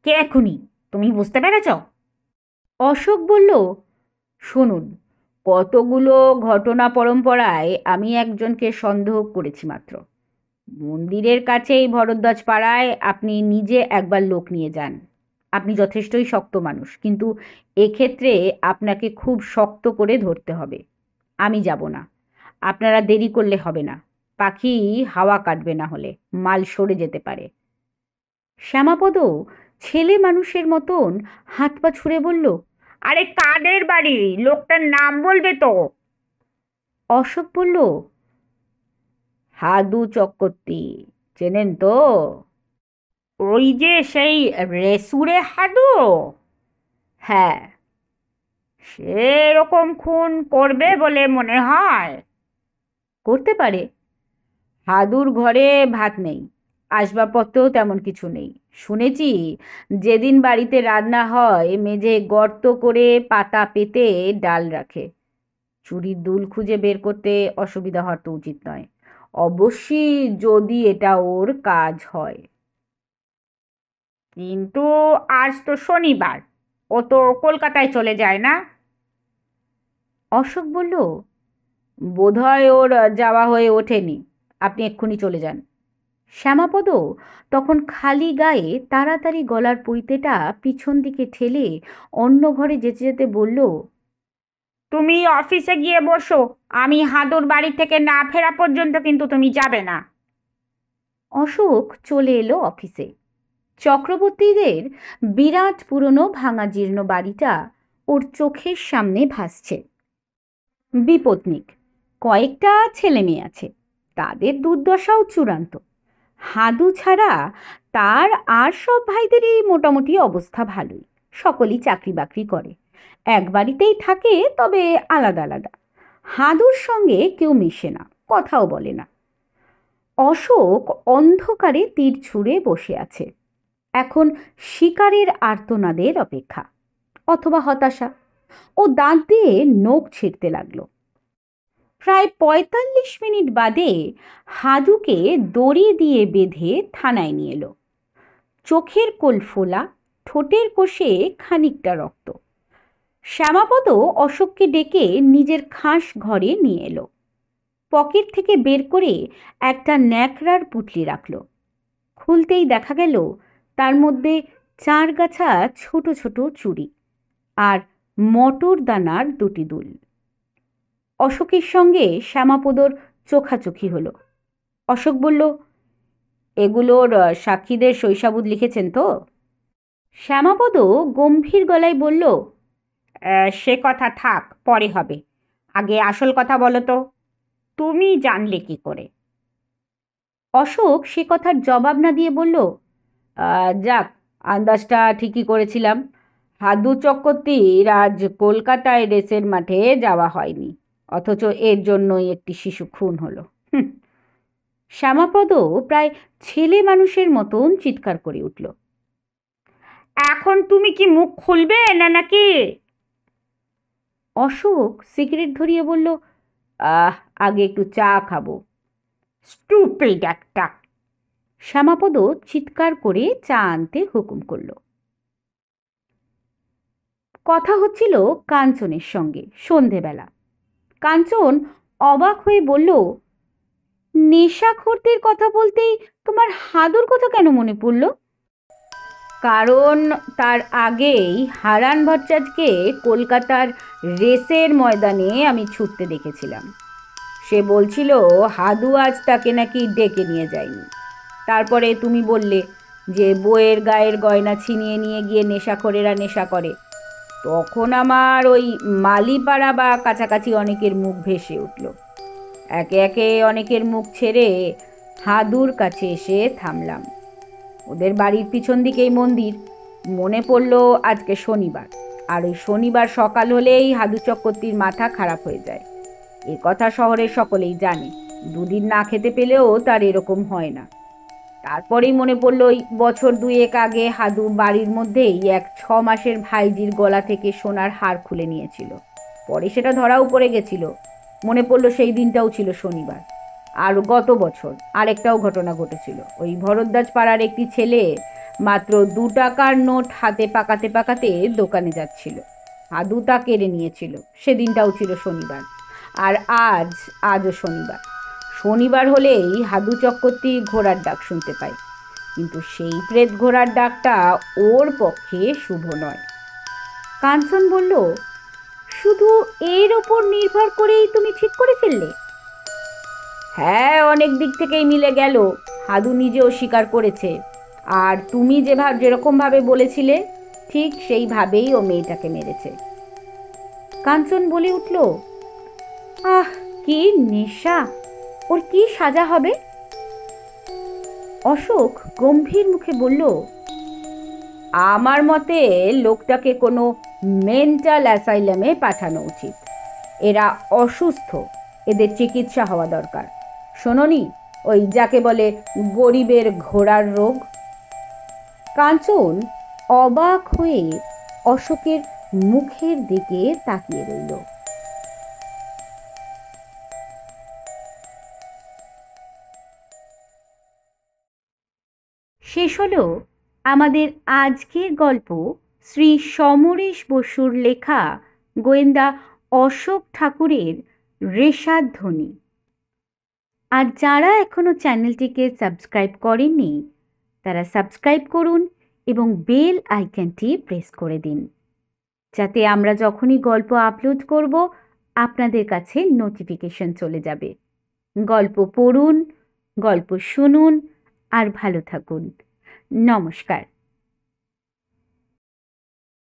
S1: কে খুনি, তুমি বুঝতে পেরেছ? অশোক বলল, শুনুন, কতগুলো ঘটনা পরম্পরায় আমি একজনকে সন্দেহ করেছি মাত্র। মন্দিরের কাছেই ভরদ্বাজ পাড়ায় আপনি নিজে একবার লোক নিয়ে যান। আপনি যথেষ্টই শক্ত মানুষ, কিন্তু এক্ষেত্রে আপনাকে খুব শক্ত করে ধরতে হবে। আমি যাব না, আপনারা দেরি করলে হবে না, পাখি হাওয়া কাটবে, না হলে মাল সরে যেতে পারে। শ্যামাপদ ছেলে মানুষের মতন হাত পা ছুঁড়ে বলল, আরে কাদের বাড়ি, লোকটার নাম বলবে তো। অশোক বলল, হাদু চক্রবর্তী চেনেন তো? ওই যে সেই রেসুরে হাদু? হ্যাঁ। সেরকম খুন করবে বলে মনে হয়? করতে পারে। হাদুর ঘরে ভাত নেই, আসবাবপত্রও তেমন কিছু নেই। শুনেছি যেদিন বাড়িতে রান্না হয় মেঝে গর্ত করে পাতা পেতে ডাল রাখে। চুরির দুল খুঁজে বের করতে অসুবিধা হওয়ার তো উচিত নয়, অবশ্যই যদি এটা ওর কাজ হয়। কিন্তু আজ তো শনিবার, ও তো কলকাতায় চলে যায় না? অশোক বলল, বোধহয় ওর যাওয়া হয়ে ওঠেনি, আপনি এক্ষুনি চলে যান। শ্যামাপদ তখন খালি গায়ে তাড়াতাড়ি গলার পৈতেটা পিছন দিকে ঠেলে অন্য ঘরে যেতে যেতে বলল, তুমি অফিসে গিয়ে বসো, আমি হাদুর বাড়ি থেকে না ফেরা পর্যন্ত কিন্তু তুমি যাবে না। অশোক চলে এলো অফিসে। চক্রবর্তীদের বিরাট পুরনো ভাঙা জীর্ণ বাড়িটা ওর চোখের সামনে ভাসছে। বিপত্নিক, কয়েকটা ছেলে মেয়ে আছে, তাদের দুর্দশাও চূড়ান্ত। হাদু ছাড়া তার আর সব ভাইদেরই মোটামুটি অবস্থা ভালোই, সকলেই চাকরি বাকরি করে, এক বাড়িতেই থাকে, তবে আলাদা আলাদা। হাদুর সঙ্গে কেউ মিশে না, কথাও বলে না। অশোক অন্ধকারে তীর ছুঁড়ে বসে আছে, এখন শিকারের আর্তনাদের অপেক্ষা, অথবা হতাশা। ও দাঁত দিয়ে নখ ছিঁড়তে লাগলো। প্রায় ৪৫ মিনিট বাদে হাদুকে দড়ি দিয়ে বেঁধে থানায় নিয়ে এলো। চোখের কোল ফোলা, ঠোঁটের কোষে খানিকটা রক্ত। শ্যামাপদ অশোককে ডেকে নিজের খাস ঘরে নিয়ে এলো। পকেট থেকে বের করে একটা ন্যাকড়ার পুঁটলি রাখল। খুলতেই দেখা গেল তার মধ্যে ৪ গাছা ছোট ছোট চুড়ি আর মটর দানার ২টি দুল। অশোকের সঙ্গে শ্যামাপদর চোখাচোখি হলো। অশোক বলল, এগুলোর সাক্ষীদের সইসাবুদ লিখেছেন তো? শ্যামাপদ গম্ভীর গলায় বলল, সে কথা থাক, পরে হবে, আগে আসল কথা বলো তো, তুমি জানলে কি করে? অশোক সে কথার জবাব না দিয়ে বলল, যাক, আন্দাজটা ঠিকই করেছিলাম। হাদু চক্রবর্তীর আজ কলকাতায় রেসের মাঠে যাওয়া হয়নি, অথচ এর জন্যই একটি শিশু খুন হলো। শ্যামাপদ প্রায় ছেলে মানুষের মতন চিৎকার করে উঠল, এখন তুমি কি মুখ খুলবে না নাকি? অশোক সিগারেট ধরিয়ে বলল, আগে একটু চা খাবো। স্টুপিড একটা! শ্যামাপদ চিৎকার করে চা আনতে হুকুম করল। কথা হচ্ছিল কাঞ্চনের সঙ্গে সন্ধেবেলা। কাঞ্চন অবাক হয়ে বলল, নেশাখোরদের কথা বলতেই তোমার হাদুর কথা কেন মনে পড়ল? কারণ তার আগেই হারান ভট্টাচার্যকে কলকাতার রেসের ময়দানে আমি ছুটতে দেখেছিলাম। সে বলছিল হাদু আজ তাকে নাকি ডেকে নিয়ে যায়নি। তারপরে তুমি বললে যে বইয়ের গায়ের গয়না ছিনিয়ে নিয়ে গিয়ে নেশাখোরেরা নেশা করে। তখন আমার ওই মালিপাড়া বা কাছাকাছি অনেকের মুখ ভেসে উঠল। একে একে অনেকের মুখ ছেড়ে হাদুর কাছে এসে থামলাম। ওদের বাড়ির পিছন দিকেই মন্দির। মনে পড়ল আজকে শনিবার, আর ওই শনিবার সকাল হলেই হাদু চক্রবর্তীর মাথা খারাপ হয়ে যায়। এ কথা শহরের সকলেই জানে। দুদিন না খেতে পেলেও তার এরকম হয় না। তারপরেই মনে পড়ল ওই বছর ২-১ আগে হাদু বাড়ির মধ্যেই এক ৬ মাসের ভাইজির গলা থেকে সোনার হার খুলে নিয়েছিল। পরে সেটা ধরাও পড়ে গেছিল। মনে পড়ল সেই দিনটাও ছিল শনিবার। আর গত বছর আরেকটাও ঘটনা ঘটেছিল। ওই ভরদ্বাজ পাড়ার একটি ছেলে মাত্র ২ টাকার নোট হাতে পাকাতে পাকাতে দোকানে যাচ্ছিল। হাদু তা কেড়ে নিয়েছিল। সেদিনটাও ছিল শনিবার। আর আজও শনিবার। শনিবার হলেই হাদু চক্রবর্তী ঘোড়ার ডাক শুনতে পায়, কিন্তু সেই প্রেত ঘোড়ার ডাকটা ওর পক্ষে শুভ নয়। কাঞ্চন বলল, শুধু এর ওপর নির্ভর করেই তুমি ঠিক করে ফেললে? হ্যাঁ, অনেক দিক থেকেই মিলে গেল। হাদু নিজেও স্বীকার করেছে, আর তুমি যেরকমভাবে বলেছিলে ঠিক সেইভাবেই ও মেয়েটাকে মেরেছে। কাঞ্চন বলে উঠল, আহ, কি নেশা, ওর কি সাজা হবে? অশোক গম্ভীর মুখে বলল, আমার মতে লোকটাকে কোনো মেন্টাল অ্যাসাইলামে পাঠানো উচিত। এরা অসুস্থ, এদের চিকিৎসা হওয়া দরকার। শোনোনি, ওই যাকে বলে গরিবের ঘোড়ার রোগ? কাঞ্চন অবাক হয়ে অশোকের মুখের দিকে তাকিয়ে রইল। শেষ হলো আমাদের আজকের গল্প, শ্রী সমরেশ বসুর লেখা গোয়েন্দা অশোক ঠাকুরের রেশাধ্বনি। আর যারা এখনো চ্যানেলটিকে সাবস্ক্রাইব করেননি তারা সাবস্ক্রাইব করুন এবং বেল আইকনটি প্রেস করে দিন, যাতে আমরা যখনই গল্প আপলোড করব আপনাদের কাছে নোটিফিকেশন চলে যাবে। গল্প পড়ুন, গল্প শুনুন আর ভালো থাকুন। নমস্কার।